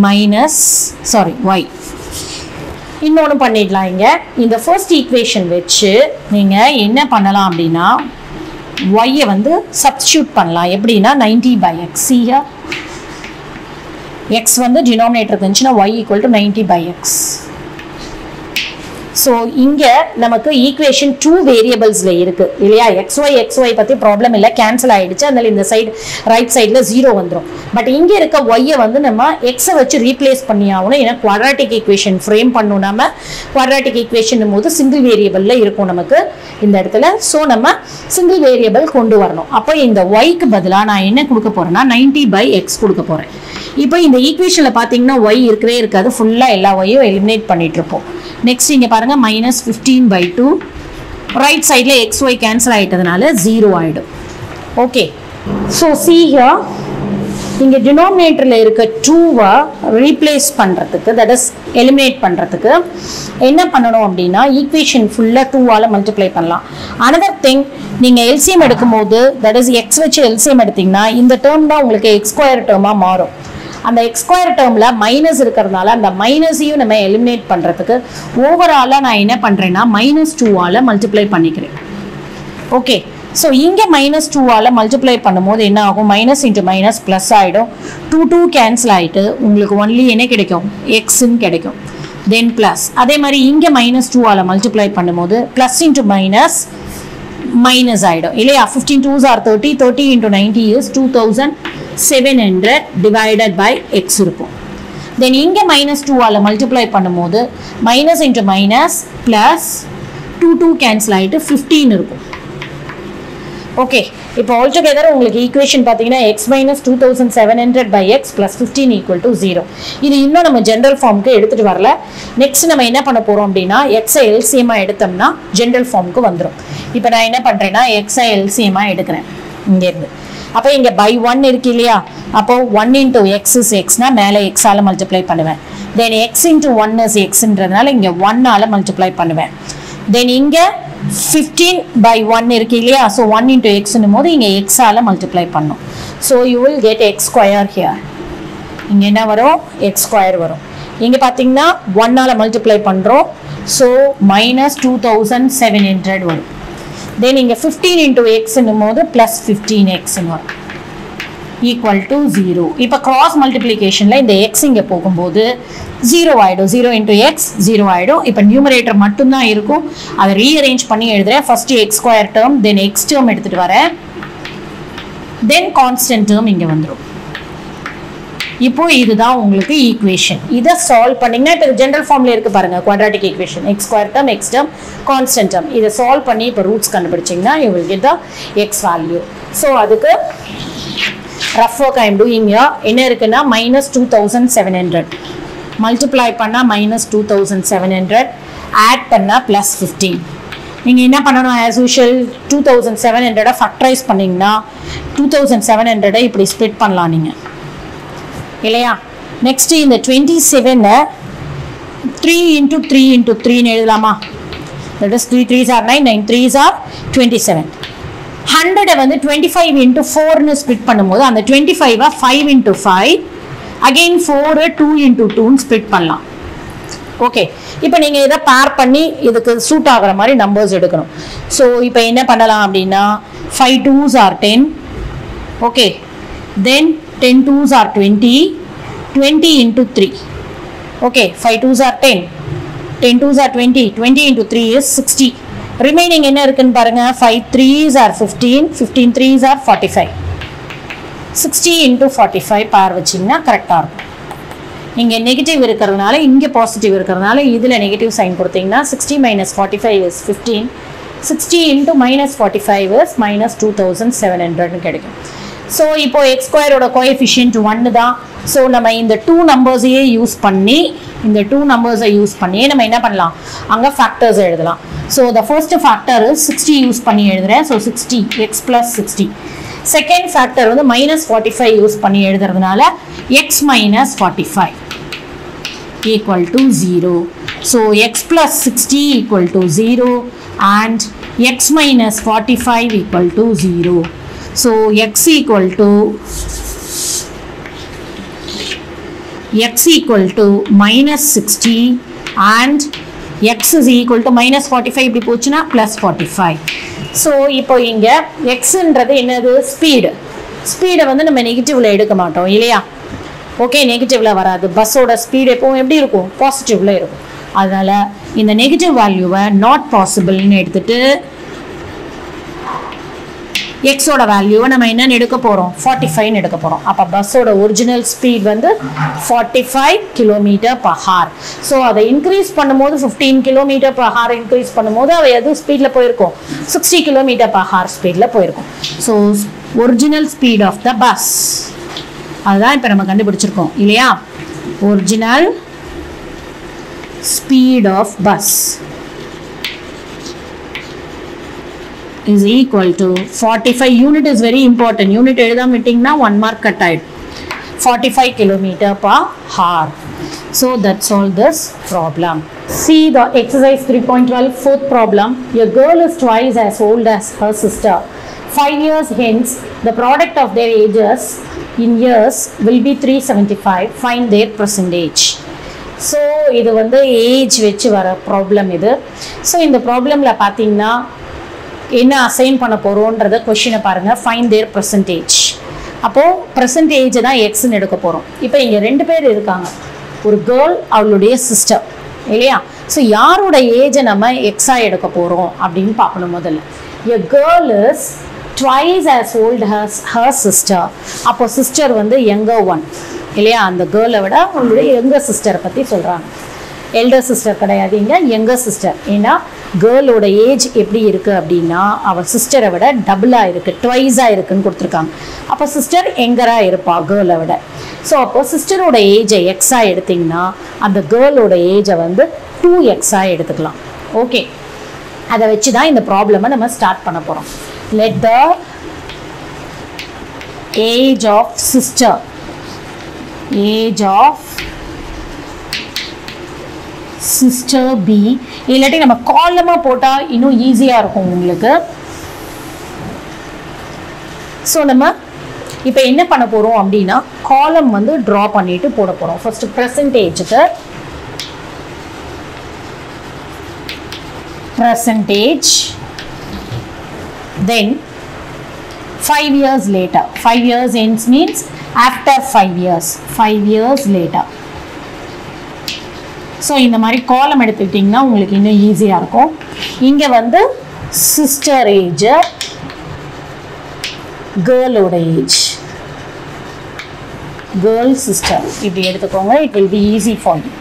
minus y. இன்னொன்று பண்ணிடலாம் இங்க இந்த ஃபர்ஸ்ட் ஈக்குவேஷன் வச்சு நீங்க என்ன பண்ணலாம் அப்படின்னா y வந்து சப்ஸ்டிட்யூட் பண்ணலாம். எப்படின்னா 90 by x. See here x வந்து denominator இருந்துச்சுன்னா y equal to 90 by x. So இங்க நமக்கு ஈக்குவேஷன் 2 வேரியபிள்ஸ்ல இருக்கு இல்லையா? xy பத்தி ப்ராப்ளம் இல்ல, கேன்சல் ஆயிடுச்சு. அதனால இந்த சைடு ரைட் சைடுல 0 வந்துரும். பட் இங்க இருக்க y வந்து நம்ம x வச்சு ரீப்ளேஸ் பண்ணி ஆகணும். ஏன்னா குவாட்ராட்டிக் ஈக்குவேஷன் ஃப்ரேம் பண்ணனும். நாம குவாட்ராட்டிக் ஈக்குவேஷன் போது சிங்கிள் வேரியபிள்ல இருக்கும் நமக்கு இந்த இடத்துல. சோ நம்ம சிங்கிள் வேரியபிள் கொண்டு வரணும். அப்போ இந்த y க்கு பதிலா நான் என்ன கொடுக்க போறேன்னா 90 by x கொடுக்க போறேன். இப்போ இந்த ஈக்குவேஷன்ல பாத்தீங்கன்னா y இருக்கவே இருக்காது. ஃபுல்லா எல்லா y-யும் எலிமினேட் பண்ணிட்டு இருப்போம். நெக்ஸ்ட் இங்க பாருங்க minus 15 by 2 ரைட் சைடுல xy கேன்சல் ஆயிட்டதனால 0 ஆயிடும். ஓகே. சோ see here இங்க டினாமினேட்டர்ல இருக்க 2-வ ரீப்ளேஸ் பண்றதுக்கு தட் இஸ் எலிமினேட் பண்றதுக்கு என்ன பண்ணணும் அப்படினா ஈக்குவேஷன் ஃபுல்லா 2 ஆல மல்டிப்ளை பண்ணலாம். another thing நீங்க LCM எடுக்கும்போது தட் இஸ் x வச்சு LCM எடுத்தீங்கன்னா இந்த டேர்ம் தான் உங்களுக்கு x ஸ்கொயர் டேர்மா மாறும். அந்த x ஸ்கொயர் டேர்ம்ல மைனஸ் இருக்கிறதுனால அந்த மைனஸையும் நம்ம எலிமினேட் பண்றதுக்கு ஓவராலா நான் என்ன பண்றேன்னா -2 ஆல மல்டிப்ளை பண்ணிக்கிறேன். ஓகே. சோ இங்க -2 ஆல மல்டிப்ளை பண்ணும்போது என்ன ஆகும்? மைனஸ் இன்டு மைனஸ் பிளஸ் ஆயிடும். 2 கேன்சல் ஆயிட்டு உங்களுக்கு ஒன்லி என்ன கிடைக்கும்? x ன்னு கிடைக்கும். தென் பிளஸ் அதே மாதிரி இங்க -2 ஆல மல்டிப்ளை பண்ணும்போது பிளஸ் இன்டு மைனஸ் மைனஸ் ஆயிடும் இல்லையா? 15 2s are 30. 30 into 90 is 2700 divided by x இருக்கும். then இங்க -2 ஆல மல்டிப்ளை பண்ணும்போது minus into minus plus 2 cancel ஆயிட்டு 15 இருக்கும். ஓகே. இப்போ ஆல் டுகெதர் உங்களுக்கு ஈக்குவேஷன் பாத்தீங்கன்னா x minus 2700 by x plus 15 equal to 0. இது இன்னும் நம்ம ஜெனரல் ஃபார்முக்கு எடுத்துட்டு வரல. நெக்ஸ்ட் நம்ம என்ன பண்ண போறோம் அப்படினா x ஐ LCM எடுத்தோம்னா ஜெனரல் ஃபார்முக்கு வந்துரும். இப்போ நான் என்ன பண்றேன்னா x ஐ LCM எடுக்கிறேன் இங்க இருந்து. அப்ப இங்க by 1 இருக்கு இல்லையா? அப்போ 1 into x is x னா மேலே x ஆல மல்டிப்ளை பண்ணுவேன். then x into 1 is x ன்றதனால இங்க 1 ஆல மல்டிப்ளை பண்ணுவேன். then இங்க 15 by 1 இருக்கு இல்லையா? so 1 into x னும்போது இங்க x ஆல மல்டிப்ளை பண்ணும். so you will get x square here. இங்க என்ன வரும்? x square வரும். இங்க பாத்தீங்கன்னா 1 ஆல மல்டிப்ளை பண்றோம். so minus 2700 வரும். then இங்க 15 into x னும்போது plus 15x ன்னு வரும் equal to 0. இப்ப cross multiplicationல இந்த x இங்க போகும்போது 0 ஆயிடும். 0 into x 0 ஆயிடும். இப்ப numerator மட்டும் தான் இருக்கும். அதை rearrange பண்ணி எழுதுறேன். first x square term then x term எடுத்துட்டு வரேன். then constant term இங்க வந்துரும். இப்போ இதுதான் உங்களுக்கு ஈக்குவேஷன். இத சால்வ் பண்ணீங்கன்னா இப்ப ஜெனரல் ஃபார்ம்ல இருக்கு பாருங்க quadratic equation x square term x term constant term. இத சால்வ் பண்ணி இப்ப roots கண்டுபிடிச்சீங்கன்னா you will get the x value. so அதுக்கு rough work I am doing here. என்ன இருக்குன்னா -2700 multiply பண்ணா -2700 add பண்ணா +15. நீங்க என்ன பண்ணணும்? as usual 2700 factorize பண்ணீங்கன்னா 2700 இப்படி ஸ்ப்ளிட் பண்ணலாம் நீங்க இல்லையா? நெக்ஸ்ட் இந்த 27 3 into 3 into 3 ன்னு எழுதலாமா? that is 3 3s are 9 9 3s are 27. 100 வந்து 25 into 4 ன்னு ஸ்ப்ளிட் பண்ணும்போது அந்த 25 5 into 5 again 4 2 into 2 ன்னு ஸ்ப்ளிட் பண்ணலாம். ஓகே. இப்போ நீங்க இத பேர் பண்ணி இதுக்கு சூட் ஆகுற மாதிரி நம்பர்ஸ் எடுக்கணும். சோ இப்போ என்ன பண்ணலாம் அப்படினா 5 2s are 10. Okay. then 10 2s are 20. 20 into 3. Okay, 5 2s are 10. 10 2s are 20. 20 into 3 is 60. Remaining என்ன இருக்குன்னு பாருங்க. 5 3s are 15. 15 3s are 45. 60 into 45 பார் வச்சீங்கன்னா கரெக்டா இருக்கும். இங்க நெகட்டிவ் இருக்கிறதுனால இங்க பாசிட்டிவ் இருக்கிறதுனால இதுல நெகட்டிவ் சைன் கொடுத்தீங்கன்னா 60 minus 45 is 15. 60 into minus 45 is minus 2700 ன்னு கிடைக்கும். ஸோ இப்போ எக்ஸ் ஸ்கொயரோட கோஎஃபிஷியன்ட் 1 தான். ஸோ நம்ம இந்த 2 நம்பர்ஸையே யூஸ் பண்ணி நம்ம என்ன பண்ணலாம், அங்கே ஃபேக்டர்ஸ் எழுதலாம். So the first factor 60 use பண்ணி எழுதுறேன். So 60 X plus 60. Second factor வந்து -45 யூஸ் பண்ணி எழுதுறதுனால X minus 45 equal to 0. So x plus 60 equal to 0 and x minus 45 equal to 0. So x equal to minus 60 and x is equal to minus 45 இப்படி போச்சுனா plus 45. So இப்போ இங்க x ன்றது என்னது, ஸ்பீடை வந்து நம்ம நெகட்டிவ்ல எடுக்க மாட்டோம் இல்லையா. ஓகே, நெகட்டிவ்ல வராது. பஸ்ஸோட ஸ்பீட் எப்பவும் எப்படி இருக்கும், பாசிட்டிவ்ல இருக்கும். அதனால இந்த நெகட்டிவ் வேல்யூவை நாட் பாசிபிள்னு எடுத்துட்டு எக்ஸோட வேல்யூவை நம்ம என்னன்னு எடுக்க போகிறோம், 45 எடுக்க போகிறோம். அப்போ பஸ்ஸோட ஒரிஜினல் ஸ்பீட் வந்து 45 km/h. ஸோ அதை இன்க்ரீஸ் பண்ணும்போது 15 km/h இன்க்ரீஸ் பண்ணும்போது அவள் எது ஸ்பீடில் போயிருக்கும், 60 km/h ஸ்பீடில் போயிருக்கும். So original speed of the bus அதுதான் இப்போ நம்ம கண்டுபிடிச்சிருக்கோம் இல்லையா. Original speed of bus is equal to 45. Unit is very important. Unit எழுதாம விட்டீங்கன்னா 1 mark cut ஆயிடும். 45 km/h. So that's all this problem. See the exercise 3.12 fourth problem. A girl is twice as old as her sister. 5 years hence, the product of their ages in years will be 375. Find their percentage. So இது வந்து ஏஜ் வச்சு வர ப்ராப்ளம் இது. ஸோ இந்த ப்ராப்ளமில் பார்த்தீங்கன்னா என்ன அசைன் பண்ண போகிறோன்றத கொஷினை பாருங்கள். ஃபைண்ட் தேர் பர்சன்டேஜ். அப்போது பர்சன்டேஜ் தான் எக்ஸ்ன்னு எடுக்க போகிறோம். இப்போ இங்கே 2 பேர் இருக்காங்க, ஒரு கேர்ள் அவளுடைய சிஸ்டர் இல்லையா. ஸோ யாரோட ஏஜை நம்ம எக்ஸாக எடுக்க போகிறோம் அப்படின்னு பார்க்கணும். முதல்ல எ girl is twice as volt has her sister. அப்போ சிஸ்டர் வந்து யங்கர் ஒன் இல்லையா. அந்த கேர்ளை விட அவங்களுடைய யங்கர் சிஸ்டரை பற்றி சொல்கிறாங்க. எல்டர் சிஸ்டர் கிடையாது, இங்கே யங்கர் சிஸ்டர். ஏன்னா கேர்ளோட ஏஜ் எப்படி இருக்குது அப்படின்னா அவள் சிஸ்டரை விட டபுளாக இருக்குது, ட்வைஸாக இருக்குதுன்னு கொடுத்துருக்காங்க. அப்போ சிஸ்டர் யங்கராக இருப்பாள் கேர்ளை விட. ஸோ அப்போ சிஸ்டரோட ஏஜை எக்ஸாக எடுத்திங்கன்னா அந்த கேர்ளோட ஏஜை வந்து 2x எடுத்துக்கலாம். ஓகே, அதை வச்சு தான் இந்த ப்ராப்ளமை நம்ம ஸ்டார்ட் பண்ண போகிறோம். Let the age of sister B, இல்லாட்டி நம்ம காலமாக போட்டால் இன்னும் ஈஸியாக இருக்கும் உங்களுக்கு. ஸோ நம்ம இப்போ என்ன பண்ண போகிறோம் அப்படின்னா காலம் வந்து ட்ரா பண்ணிட்டு போட போகிறோம். ஃபர்ஸ்ட் பர்சன்டேஜுக்கு percentage, then 5 years later. 5 years ends means after 5 years. 5 years later. So இந்த மாதிரி காலம் எடுத்துக்கிட்டிங்கன்னா உங்களுக்கு இன்னும் ஈஸியாக இருக்கும். இங்கே வந்து சிஸ்டர் ஏஜ், கேர்ளோட ஏஜ், கேர்ள் சிஸ்டர் இப்படி எடுத்துக்கோங்க. It will be easy for you.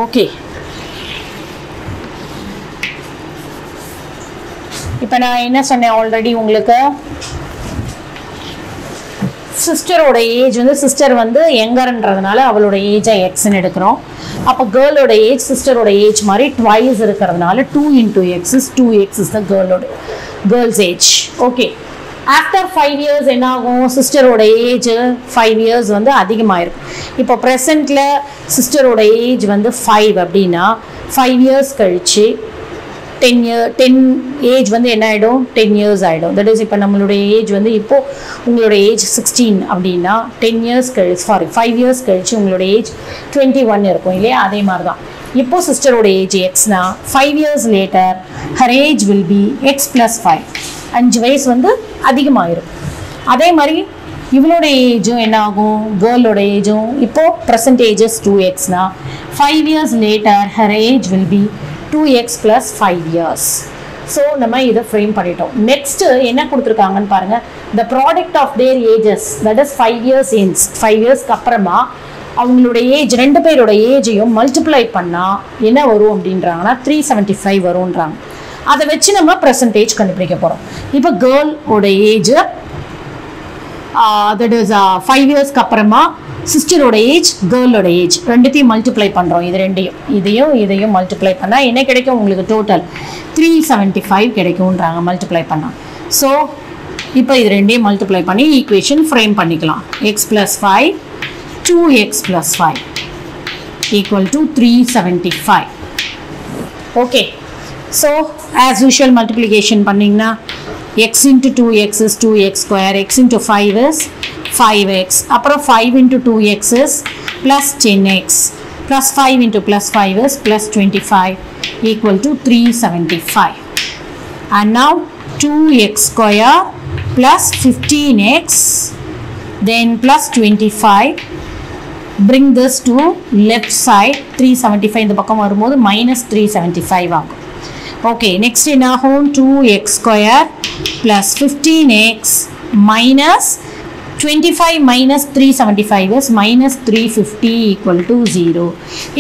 Okay, இப்போ நான் என்ன சொன்னேன் ஆல்ரெடி உங்களுக்கு, சிஸ்டரோட ஏஜ் வந்து சிஸ்டர் வந்து யங்கர்ன்றதுனால அவளோட ஏஜை எக்ஸ்ன்னு எடுக்கிறோம். அப்போ கேர்ளோட ஏஜ் சிஸ்டரோட ஏஜ் மாதிரி ட்வைஸ் இருக்கிறதுனால 2 into x is 2x is the girls age. Okay, after 5 years என்ன ஆகும், சிஸ்டரோட ஏஜ் 5 years வந்து அதிகமாகிருக்கும். இப்போ ப்ரெசண்ட்டில் சிஸ்டரோட ஏஜ் வந்து 5 அப்படின்னா 5 years கழிச்சு 10 ஏஜ் வந்து என்ன ஆகிடும், 10 years ஆகிடும். தட் இஸ் இப்போ நம்மளுடைய ஏஜ் வந்து இப்போது உங்களோட ஏஜ் 16 அப்படின்னா 10 years கழிச்சு 5 years கழிச்சு உங்களோட ஏஜ் 21 இருக்கும் இல்லையா. அதே மாதிரி தான் இப்போது சிஸ்டரோட ஏஜ் எக்ஸ்னா 5 years later her age will be x plus 5. 5 வயசு வந்து அதிகமாகிடும். அதே மாதிரி இவளோட ஏஜும் என்ன ஆகும், கேர்ளோட ஏஜும் இப்போது பர்சன்டேஜஸ் 2xனா 5 years later her age will be 2x plus 5 years. So நம்ம இதை ஃப்ரேம் பண்ணிட்டோம். நெக்ஸ்ட்டு என்ன கொடுத்துருக்காங்கன்னு பாருங்கள். The product of their ages that is 5 years ends. 5 yearsக்கு அப்புறமா அவங்களோட ஏஜ் 2 பேரோட ஏஜையும் மல்டிப்ளை பண்ணால் என்ன வரும் அப்படின்றாங்கன்னா 375 வரும்ன்றாங்க. அதை வச்சு நம்ம பர்சன்டேஜ் கண்டுபிடிக்க போகிறோம். இப்போ கேர்ளோட ஏஜ் that is 5 years அப்புறமா சிஸ்டரோட ஏஜ் கேர்ளோட ஏஜ் ரெண்டுத்தையும் மல்டிப்ளை பண்ணுறோம். இது ரெண்டையும் இதையும் மல்டிப்ளை பண்ணால் என்ன கிடைக்கும் உங்களுக்கு? டோட்டல் 375 கிடைக்கும்ன்றாங்க மல்டிப்ளை பண்ணால். ஸோ இப்போ இது ரெண்டையும் மல்டிப்ளை பண்ணி ஈக்குவேஷன் ஃப்ரேம் பண்ணிக்கலாம். x + 5 2x + 5 = 375. Okay, so as usual multiplication பண்ணிங்கன்னா x into 2x is 2x square, x into 5 is 5x, அப்புறம் 5 into 2x is plus 10x, plus 5 into plus 5 is plus 25 = 375. And now 2x square plus 15x then plus 25, bring this to left side. 375 இந்த பக்கம் வரும்போது minus 375 ஆகும். Okay, next in our home 2x square plus 15x minus 25 minus 375 is minus 350 = 0.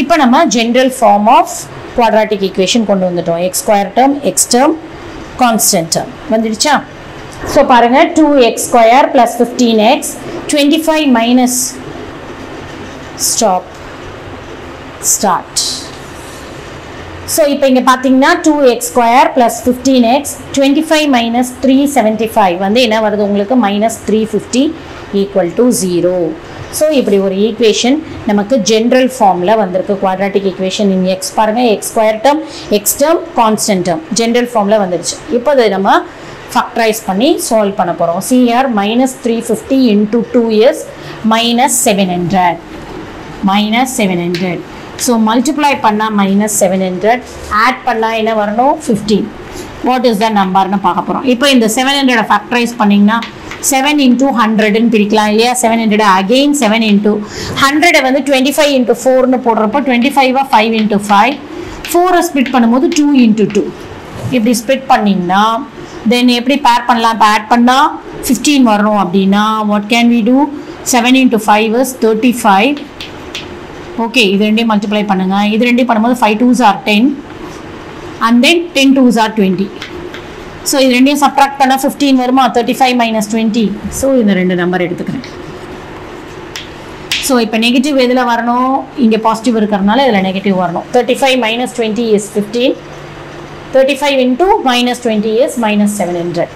இப்போ நம்ம general form of quadratic equation கொண்டு வந்துட்டோம். x square term, x term, constant term வந்துடுச்சா? ஸோ பாருங்க 2x square plus 15x 25 minus start. So இப்போ இங்கே பார்த்தீங்கன்னா 2x square plus 15x 25 minus 375 வந்து என்ன வருது உங்களுக்கு? minus 350 = 0. ஸோ இப்படி ஒரு ஈக்குவேஷன் நமக்கு ஜென்ரல் ஃபார்மில் வந்திருக்கு. குவாட்ராட்டிக் ஈக்குவேஷன் இன் எக்ஸ் பாருங்கள், X square term, X term, constant term general ஃபார்மில் வந்துடுச்சு. இப்போ அதை நம்ம ஃபேக்டரைஸ் பண்ணி சால்வ் பண்ண போகிறோம். CR minus 350 into 2 is minus 700. So multiply பண்ணால் minus 700, ஆட் பண்ணால் என்ன வரணும்? 15. வாட் இஸ் த நம்பர்னு பார்க்க போகிறோம். இப்போ இந்த 700 ஃபேக்டரைஸ் பண்ணிங்கன்னா 7 into 100ன்னு பிரிக்கலாம் இல்லையா? 700 அகெயின் 7 into 100 வந்து 25 into 4ன்னு போடுறப்போ 25 5 into 5, 4 ஸ்ப்ளிட் பண்ணும்போது 2 into 2 இப்படி ஸ்ப்ளிட் பண்ணிங்கன்னா தென் எப்படி பேர் பண்ணலாம்? இப்போ ஆட் பண்ணால் 15 வரணும் அப்படின்னா what can we do? 7 into 5 is 35. Okay, இது ரெண்டையும் மல்டிப்ளை பண்ணுங்கள். இது ரெண்டையும் பண்ணும்போது 5 2s are 10 and then 10 2s are 20. So இது ரெண்டையும் சப்ட்ராக்ட் பண்ணால் 15 வருமா? 35 minus 20. ஸோ இந்த ரெண்டு நம்பர் எடுத்துக்கிறேன். ஸோ இப்போ நெகட்டிவ் எதில் வரணும்? இங்கே பாசிட்டிவ் இருக்கிறதுனால இதில் நெகட்டிவ் வரணும். 35 minus 20 is 15. 35 into minus 20 is minus 700.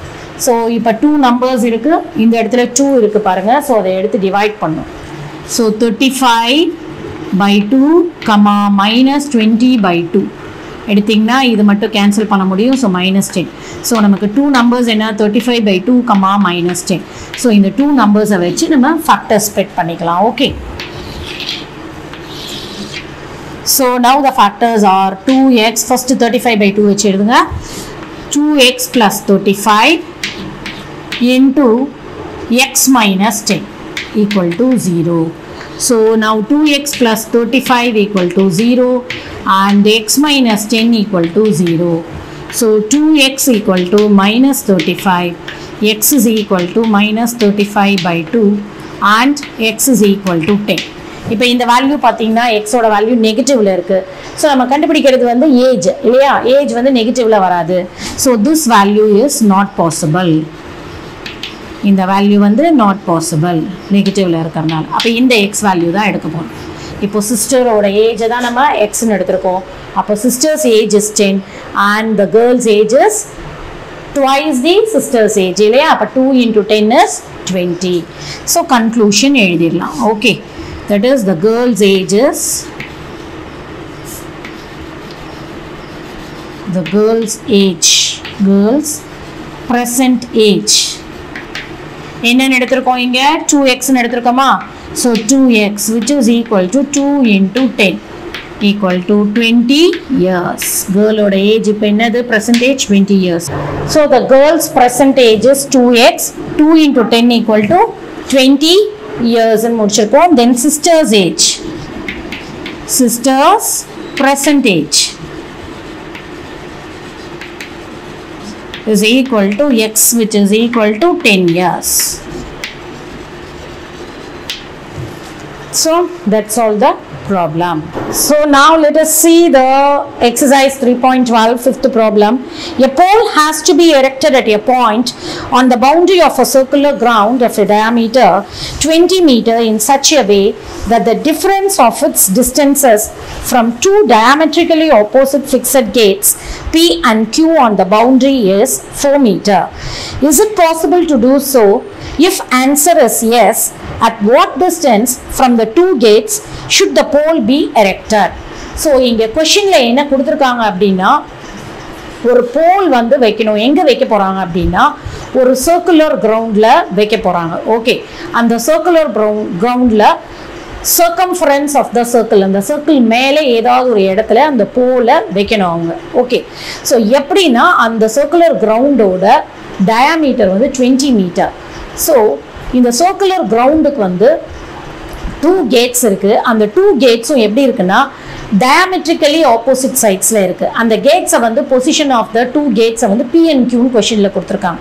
So இப்போ 2 நம்பர்ஸ் இருக்குது, இந்த இடத்துல 2 இருக்குது பாருங்கள். ஸோ அதை எடுத்து டிவைட் பண்ணும். ஸோ 35/2, minus 20/2 எடுத்திங்கன்னா இது மட்டும் கேன்சல் பண்ண முடியும். So minus 10. ஸோ நமக்கு 2 நம்பர்ஸ் என்ன? 35/2, minus 10. ஸோ இந்த 2 நம்பர்ஸை வச்சு நம்ம ஃபேக்டர் ஸ்ப்ளிட் பண்ணிக்கலாம். Okay, so now the factors R 2x, first 35/2 வச்சு எழுதுங்க. 2x plus 35 into x minus 10 = 0. So now 2x plus 35 = 0 and x minus 10 = 0. So 2x = minus 35, x is equal to minus 35/2 and x is equal to 10. இப்போ இந்த வேல்யூ பார்த்தீங்கன்னா எக்ஸோட வேல்யூ நெகட்டிவ்ல இருக்கு. ஸோ நம்ம கண்டுபிடிக்கிறது வந்து ஏஜ் இல்லையா? ஏஜ் வந்து நெகட்டிவ்ல வராது. So this value is not possible. இந்த வேல்யூ வந்து நாட் பாசிபிள் நெகட்டிவ்ல இருக்கிறதுனால. அப்போ இந்த எக்ஸ் வேல்யூ தான் எடுக்க போகிறோம். இப்போ சிஸ்டரோட ஏஜை தான் நம்ம எக்ஸ்ன்னு எடுத்திருக்கோம். அப்போ sisters age is 10 and the girl's age is twice the sister's age இல்லையா? அப்போ 2 into 10 is 20. ஸோ கன்க்ளூஷன் எழுதிடலாம். Okay, that is the girl's age is girl's present age என்னன்னு எடுத்திருக்கோம்? இங்க 2x ன்னு எடுத்திருக்கோமா? so 2x which is equal to 2 into 10 equal to 20 years. girl oda age இப்ப என்னது? present age 20 years. so the girl's present age is 2x, 2 into 10 equal to 20 years ன்னு முடிச்சிருக்கோம். then sister's age, sister's present age is equal to x which is equal to 10 years. So that's all the problem. So now let us see the exercise 3.12, fifth problem. A pole has to be erected at a point on the boundary of a circular ground of a diameter 20 meter in such a way that the difference of its distances from two diametrically opposite fixed gates P and Q on the boundary is 4 meter. Is it possible to do so? If answer is yes, at what distance from the two gates should the pole be erected? So இங்க questionல என்ன கொடுத்திருக்காங்க அப்படின்னா ஒரு போல் வந்து வைக்கணும். எங்க வைக்க போறாங்க அப்படின்னா ஒரு சர்க்குலர் கிரவுண்ட்ல வைக்க போறாங்க. ஓகே, அந்த சர்க்குலர் கிரவுண்ட்ல circumference of the circle, அந்த சர்க்கிள் மேலே ஏதாவது ஒரு இடத்துல அந்த போலை வைக்கணும் அவங்க. ஓகே, ஸோ எப்படின்னா அந்த சர்க்குலர் கிரவுண்டோட டயாமீட்டர் வந்து 20 மீட்டர். ஸோ இந்த சர்க்குலர் கிரவுண்டுக்கு வந்து 2 கேட்ஸ் இருக்குது. அந்த 2 கேட்ஸும் எப்படி இருக்குன்னா diametrically opposite sidesல இருக்கு. அந்த கேட்ஸை வந்து பொசிஷன் ஆஃப் த 2 கேட்ஸை வந்து P and Q கொஸ்டின்ல கொடுத்துருக்காங்க.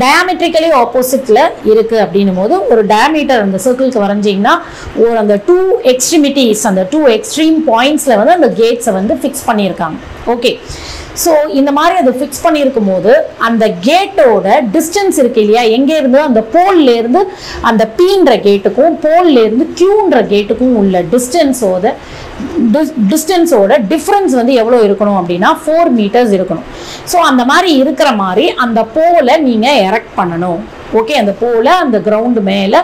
diametrically oppositeல இருக்கு அப்படின்னும் போது ஒரு டயாமீட்டர் அந்த சர்க்கிளுக்கு வரைஞ்சிங்கன்னா ஒரு அந்த 2 எக்ஸ்ட்ரிமிட்டிஸ், அந்த 2 எக்ஸ்ட்ரீம் பாயிண்ட்ஸில் வந்து அந்த கேட்ஸை வந்து ஃபிக்ஸ் பண்ணியிருக்காங்க. ஓகே, ஸோ இந்த மாதிரி அதை ஃபிக்ஸ் பண்ணியிருக்கும் போது அந்த கேட்டோட டிஸ்டன்ஸ் இருக்கு இல்லையா, எங்கே இருந்து அந்த போல்லேருந்து அந்த பீன்ற கேட்டுக்கும் போல்லேருந்து கியூன்ற கேட்டுக்கும் உள்ள டிஸ்டன்ஸோட டிஃப்ரென்ஸ் வந்து எவ்வளோ இருக்கணும் அப்படின்னா 4 மீட்டர்ஸ் இருக்கணும். ஸோ அந்த மாதிரி இருக்கிற மாதிரி அந்த போலை நீங்கள் எரெக்ட் பண்ணணும். ஓகே, அந்த போலை அந்த கிரவுண்டு மேலே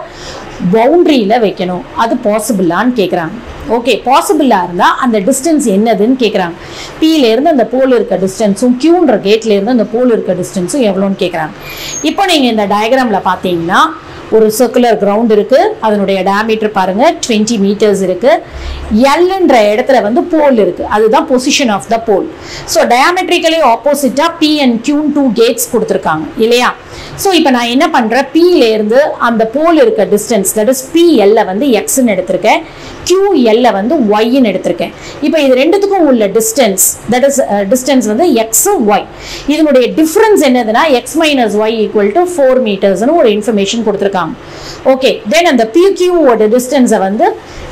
பவுண்ட்ரியில் வைக்கணும். அது பாசிபிளான்னு கேட்குறாங்க. ஓகே, பாசிபிளாக இருந்தால் அந்த டிஸ்டன்ஸ் என்னதுன்னு கேட்குறாங்க. பியிலேருந்து அந்த போல் இருக்க டிஸ்டன்ஸும் கியூன்ற கேட்லேருந்து அந்த போல் இருக்க டிஸ்டன்ஸும் எவ்வளோன்னு கேட்குறாங்க. இப்போ நீங்கள் இந்த டயக்ராமில் பார்த்தீங்கன்னா ஒரு சர்க்குலர் கிரவுண்ட் இருக்குது. அதனுடைய டயாமீட்டர் பாருங்கள் 20 மீட்டர்ஸ் இருக்குது. எல்ன்ற இடத்துல வந்து போல் இருக்குது. அதுதான் position of the pole. So diametrically ஆப்போசிட்டாக P and Q 2 கேட்ஸ் கொடுத்துருக்காங்க இல்லையா. ஸோ இப்போ நான் என்ன பண்ணுறேன், பியிலேருந்து அந்த போல் இருக்க டிஸ்டன்ஸ், தட் இஸ் PL வந்து எக்ஸ்ன்னு எடுத்திருக்கேன், QL வந்து ஒய்ன்னு எடுத்திருக்கேன். இப்போ இது ரெண்டுத்துக்கும் உள்ள டிஸ்டன்ஸ், தட் இஸ் டிஸ்டன்ஸ் வந்து எக்ஸ் ஒய். இதனுடைய டிஃப்ரென்ஸ் என்னதுன்னா x minus y equal to 4 மீட்டர்ஸ்னு ஒரு இன்ஃபர்மேஷன் கொடுத்துருக்காங்க. ஓகே, தென் அந்த PQவோட டிஸ்டன்ஸை வந்து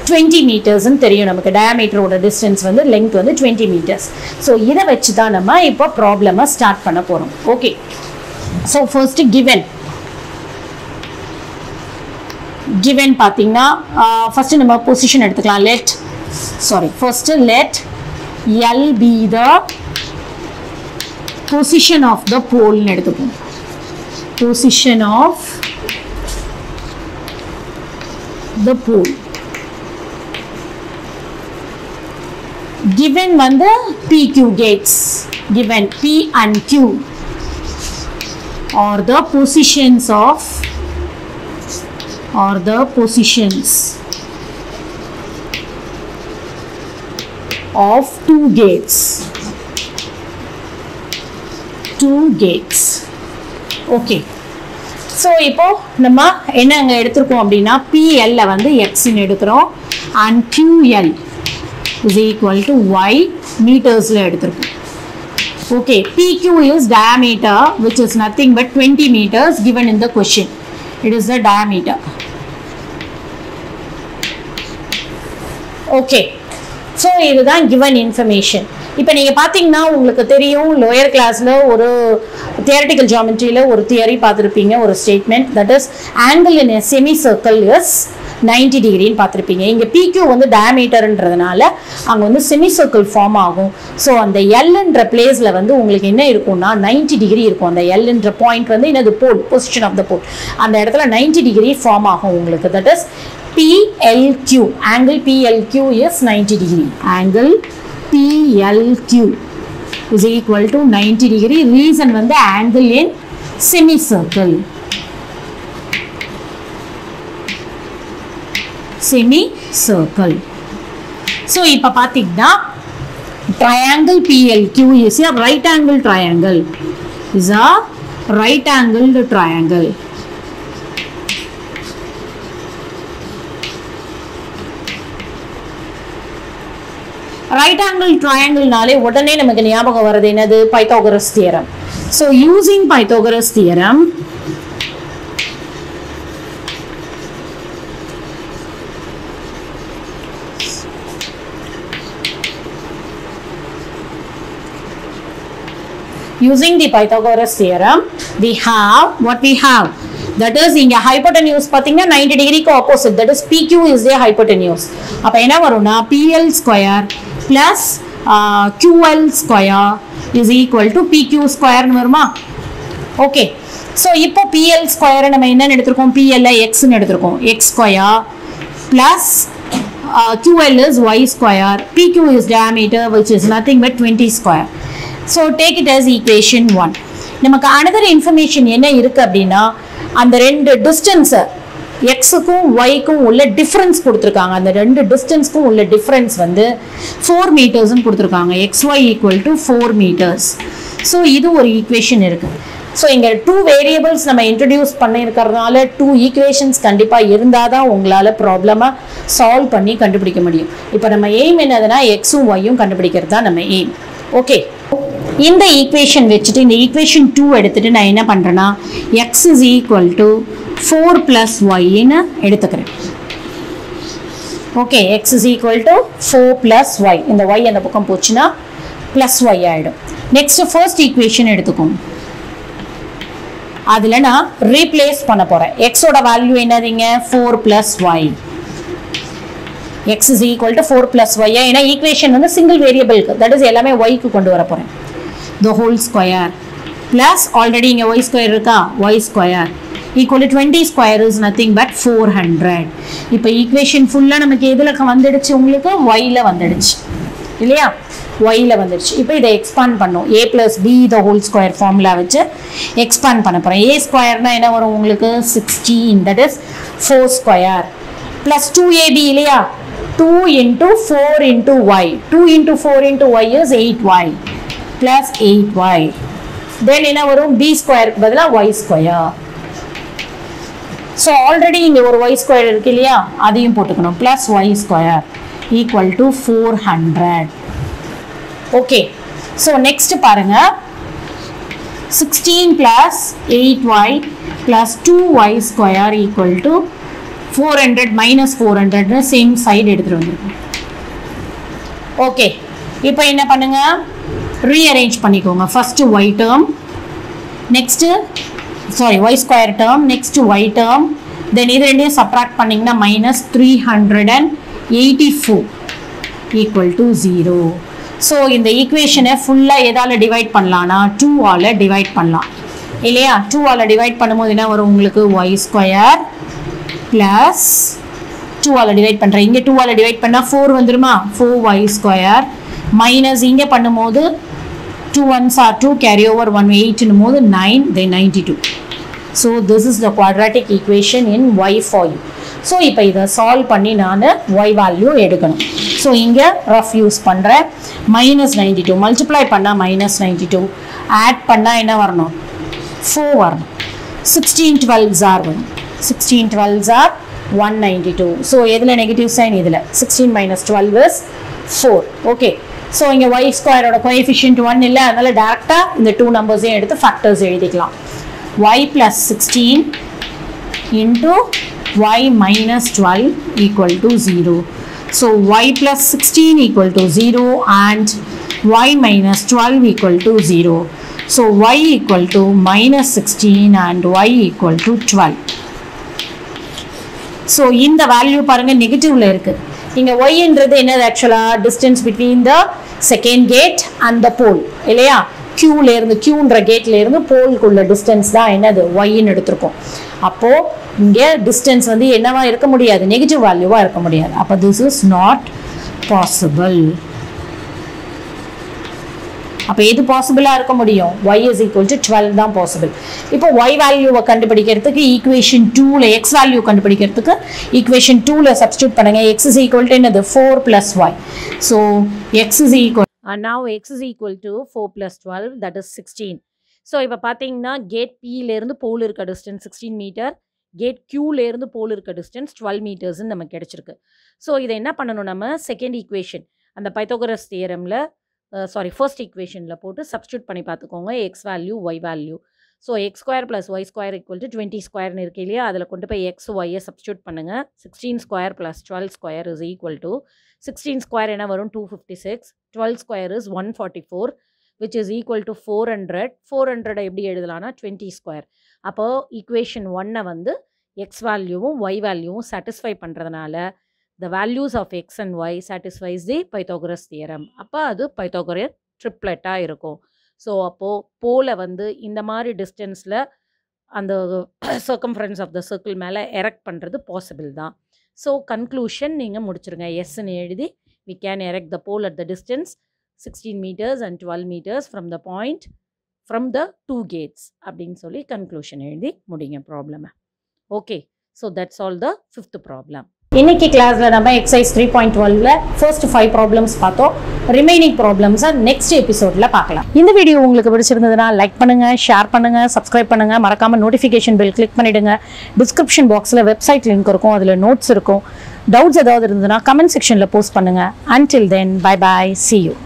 20 மீட்டர்ஸ்ன்னு தெரியும் நமக்கு. டயாமீட்டரோட டிஸ்டன்ஸ் வந்து லெங்த் வந்து 20 மீட்டர்ஸ். ஸோ இதை வச்சு தான் நம்ம இப்போ ப்ராப்ளமை ஸ்டார்ட் பண்ண போகிறோம். ஓகே, ஸோ ஃபர்ஸ்ட் given பார்த்தீங்கன்னா ஃபர்ஸ்ட் நம்ம பொசிஷன் எடுத்துக்கலாம். let L be the position of the pole ன்னு எடுத்துப்போம். position of the pole. given வந்து PQ gates, given P and Q or the positions of two gates. Okay, so இப்போ நம்ம என்ன அங்க எடுத்துருக்கோம் அப்படின்னா PL வந்து X ன்னு எடுக்கிறோம் and QL is equal to Y மீட்டர்ஸ்ல எடுத்துருக்கோம். Okay, PQ is diameter which is nothing but 20 meters given in the question. It is the diameter. Okay, so இதுதான் given information. இப்போ நீங்கள் பார்த்தீங்கன்னா உங்களுக்கு தெரியும் லோயர் கிளாஸில் ஒரு தியரட்டிக்கல் ஜியோமெட்ரியில் ஒரு தியரி பார்த்துருப்பீங்க, ஒரு statement, that is angle in a semi circle is 90 டிகிரின்னு பார்த்துருப்பீங்க. இங்கே PQ வந்து டயாமீட்டர்ன்றதுனால அங்கே வந்து செமி சர்க்கிள் ஃபார்ம் ஆகும். ஸோ அந்த எல்ன்ற பிளேஸில் வந்து உங்களுக்கு என்ன இருக்கும்னா 90 டிகிரி இருக்கும். அந்த எல்ன்ற பாயிண்ட் வந்து என்னது போல், பொசிஷன் ஆஃப் த போல், அந்த இடத்துல 90 டிகிரி ஃபார்ம் ஆகும் உங்களுக்கு. That is PLQ, angle PLQ is 90 degree. Angle PLQ is equal to 90 degree. Reason வந்து angle in semicircle. So இப்ப பார்த்தீங்கன்னா triangle PLQ is a right angle triangle. Is a right angled triangle. Right angle triangle நாலே உடனே நமக்கு ஞாபகம் வருது என்னது, Pythagoras theorem. So using Pythagoras theorem, Using the Pythagoras theorem, we have what we have. That is, inga hypotenuse pathina 90 degree ku opposite. That is, PQ is the hypotenuse. அப்ப என்ன வரும்னா PL square plus QL square is equal to PQ square னு வருமா? Okay. So இப்போ PL square நம்ம என்ன எடுத்துறோம்? PL x னு எடுத்துறோம். X square plus QL is y square. PQ is diameter, which is nothing but 20 square. So take it as equation 1. நமக்கு another information என்ன இருக்கு அப்படின்னா அந்த ரெண்டு distance x க்கும் y க்கும் உள்ள difference கொடுத்திருக்காங்க. அந்த ரெண்டு distanceக்கும் உள்ள difference வந்து 4 meters னு கொடுத்திருக்காங்க. xy equal to 4 meters. So இது ஒரு equation இருக்கு. So இங்க 2 variables நம்ம introduce பண்ணியிருக்கிறதுனால 2 equations கண்டிப்பா இருந்தாதான் உங்களால ப்ராப்ளமா சால்வ் பண்ணி கண்டுபிடிக்க முடியும். இப்போ நம்ம எய்ம் என்னதுன்னா x உம் y உம் கண்டுபிடிக்கிறது தான் நம்ம எய்ம். ஓகே, இந்த ஈக்குவேஷன் வச்சுட்டு இந்த ஈக்குவேஷன் 2 எடுத்துட்டு நான் என்ன பண்றேன்னா x is equal to 4 plus y ன்னு எடுத்துக்கிறேன். Okay, x is equal to 4 plus y. இந்த y அந்த பக்கம் போச்சுன்னா plus y ஆயிடும். நெக்ஸ்ட் ஃபர்ஸ்ட் ஈக்குவேஷன் எடுத்துக்கோங்க. அதுல நான் ரீப்ளேஸ் பண்ண போறேன். x ஓட வேல்யூ என்னதுங்க? 4 plus y. x is equal to 4 plus y. ஏன்னா ஈக்குவேஷன் வந்து சிங்கிள் வேரியபிளுக்கு, தட் இஸ் எல்லாமே y க்கு கொண்டு வர போறேன். The whole square plus already இங்க y square இருக்கா? y square equal to 20 square is nothing but 400. இப்போ ஈக்குவேஷன் ஃபுல்லா நமக்கு எதுல வந்துடுச்சு? உங்களுக்கு y ல வந்துடுச்சு இல்லையா? y ல வந்துடுச்சு. இப்போ இதை எக்ஸ்பாண்ட் பண்ணோம். a plus b the whole square formula வச்சு எக்ஸ்பாண்ட் பண்ண போறேன். a ஸ்கொயர்னா என்ன வரும் உங்களுக்கு? 16, that is 4 square plus 2ab இல்லையா? 2 into 4 into y. 2 into 4 into y is 8y plus 8y. Then என்ன வரும்? b square க்கு பதிலா y square. So already இங்க ஒரு y square இருக்கு இல்லையா? அதையும் போட்டுக்கணும். plus y square equal to 400. Okay. So next பாருங்க. 16 plus 8y plus 2y square equal to 400 minus 400 same side எடுத்துட்டு வந்துருக்கோம். ஓகே, இப்போ என்ன பண்ணுங்க? rearrange பண்ணிக்கோங்க. first y term, next y square term, next y term, then இது ரெண்டையும் subtract பண்ணீங்கன்னா minus 384 equal to 0. so இந்த ஈக்குவேஷனை ஃபுல்லா எதால டிவைட் பண்ணலாம்னா 2 ஆல டிவைட் பண்ணலாம் இல்லையா? 2 ஆல டிவைட் பண்ணும்போது என்ன வரும் உங்களுக்கு? y square plus 2 ஆல டிவைட் பண்றேன். இங்க 2 ஆல டிவைட் பண்ணா 4 வந்துருமா? 4y square minus இங்க பண்ணும்போது 2 ones are 2, carry over 1 8 னும்போது 9, then 92. So this is the quadratic equation in y for you. So இப்போ இதை சால்வ் பண்ணி நான் y வேல்யூ எடுக்கணும். So இங்க ரஃப் யூஸ் பண்றேன். minus 92 மல்டிப்ளை பண்ணா minus 92, ஆட் பண்ணா என்ன வரணும்? 4 வரணும். 16 12s are வரும். 16 12s are 192. So எதுல நெகட்டிவ் சைன்? இதுல 16 minus 12 is 4. Okay. So இங்க y square ஓட coefficient 1 இல்ல, அதனால டைரக்டா இந்த 2 நம்பர்ஸையும் எடுத்து ஃபேக்டர்ஸ் எழுதிக்கலாம். y plus 16 into y minus 12 equal to 0. So y plus 16 equal to 0 and y minus 12 equal to 0. So y equal to minus 16 and y equal to 12. So இந்த வேல்யூ பாருங்க நெகட்டிவ்ல இருக்கு. இங்க y என்றது என்னது? ஆக்சுவலா distance between the second gate and the pole இல்லையா? q ல இருந்து, qன்ற கேட்ல இருந்து போல்க்குள்ள டிஸ்டன்ஸ் தான் என்னது? y ன்னு எடுத்துறோம். அப்போ இங்க டிஸ்டன்ஸ் வந்து என்னவா இருக்க முடியாது? நெகட்டிவ் வேல்யூவா இருக்க முடியாது. அப்ப this is not possible. அப்ப எது பாசிபிளா இருக்க முடியும்? y is equal to 12 தான் பாசிபிள். இப்போ y வேல்யூவை கண்டுபிடிக்கிறதுக்கு ஈக்குவேஷன் 2 ல x வேல்யூ கண்டுபிடிக்கிறதுக்கு ஈக்குவேஷன் 2 ல சப்ஸ்டிட்யூட் பண்ணுங்க. x is equal to என்னது? 4 plus y. So x is equal and now x is equal to 4 plus 12, that is 16. So இப்போ பாத்தீங்கன்னா கேட் p ல இருந்து போல் இருக்க டிஸ்டன்ஸ் 16 மீட்டர், கேட் q ல இருந்து போல் இருக்க டிஸ்டன்ஸ் 12 மீட்டர்ஸ் நமக்கு கிடைச்சிருக்கு. ஸோ இதை என்ன பண்ணணும்? நம்ம செகண்ட் ஈக்குவேஷன் அந்த பைத்தாகோரஸ் தியரம்ல ஃபர்ஸ்ட் ஈக்குவேஷனில் போட்டு சப்ஸ்டியூட் பண்ணி பார்த்துக்கோங்க. X value, y value. So x square plus y square equal to 20 ஸ்கொயர்னு இருக்கு இல்லையா, அதில் கொண்டு போய் எக்ஸ் ஒய்யை சப்ஸ்டியூட் பண்ணுங்கள். 16 square plus 12 square is equal to 16 square என்ன வரும் 256, 12 square is 144 which is equal to 400. 400 எப்படி எழுதலாம்னா 20 ஸ்கொயர். அப்போ ஈக்குவேஷன் 1 வந்து எக்ஸ் வேல்யூவும் ஒய் வேல்யூவும் சாட்டிஸ்ஃபை பண்ணுறதுனால the values of x and y satisfies the Pythagoras theorem. அப்போ அது பைத்தாகோரஸ் ட்ரிப்ளெட்டாக இருக்கும். ஸோ அப்போது போல வந்து இந்த மாதிரி டிஸ்டன்ஸில் அந்த சர்க்கம்ஃபரன்ஸ் ஆஃப் த சர்க்கிள் மேலே எரெக்ட் பண்ணுறது பாசிபிள் தான். ஸோ கன்க்ளூஷன் நீங்கள் முடிச்சிருங்க. எஸ்ன்னு எழுதி we can erect the pole at the distance 16 meters and 12 meters from the point from the two gates அப்படின்னு சொல்லி கன்க்ளூஷன் எழுதி முடிங்க ப்ராப்ளமை. Okay, so that's all the 5th problem. இன்னைக்கு கிளாஸில் நம்ம எக்ஸசைஸ் 3.12ல ஃபர்ஸ்ட் 5 ப்ராப்ளம்ஸ் பார்த்தோம். ரிமைனிங் ப்ராப்ளம்ஸை நெக்ஸ்ட் எபிசோடில் பார்க்கலாம். இந்த வீடியோ உங்களுக்கு பிடிச்சிருந்ததுன்னா லைக் பண்ணுங்கள், ஷேர் பண்ணுங்கள், சப்ஸ்கிரைப் பண்ணுங்கள். மறக்காமல் நோட்டிஃபிகேஷன் பெல் கிளிக் பண்ணிவிடுங்க. டிஸ்கிரிப்ஷன் பாக்ஸில் வெப்சைட் லிங்க் இருக்கும், அதில் நோட்ஸ் இருக்கும். டவுட்ஸ் ஏதாவது இருந்ததுன்னா கமெண்ட் செக்ஷனில் போஸ்ட் பண்ணுங்கள். Until then, bye bye, see you.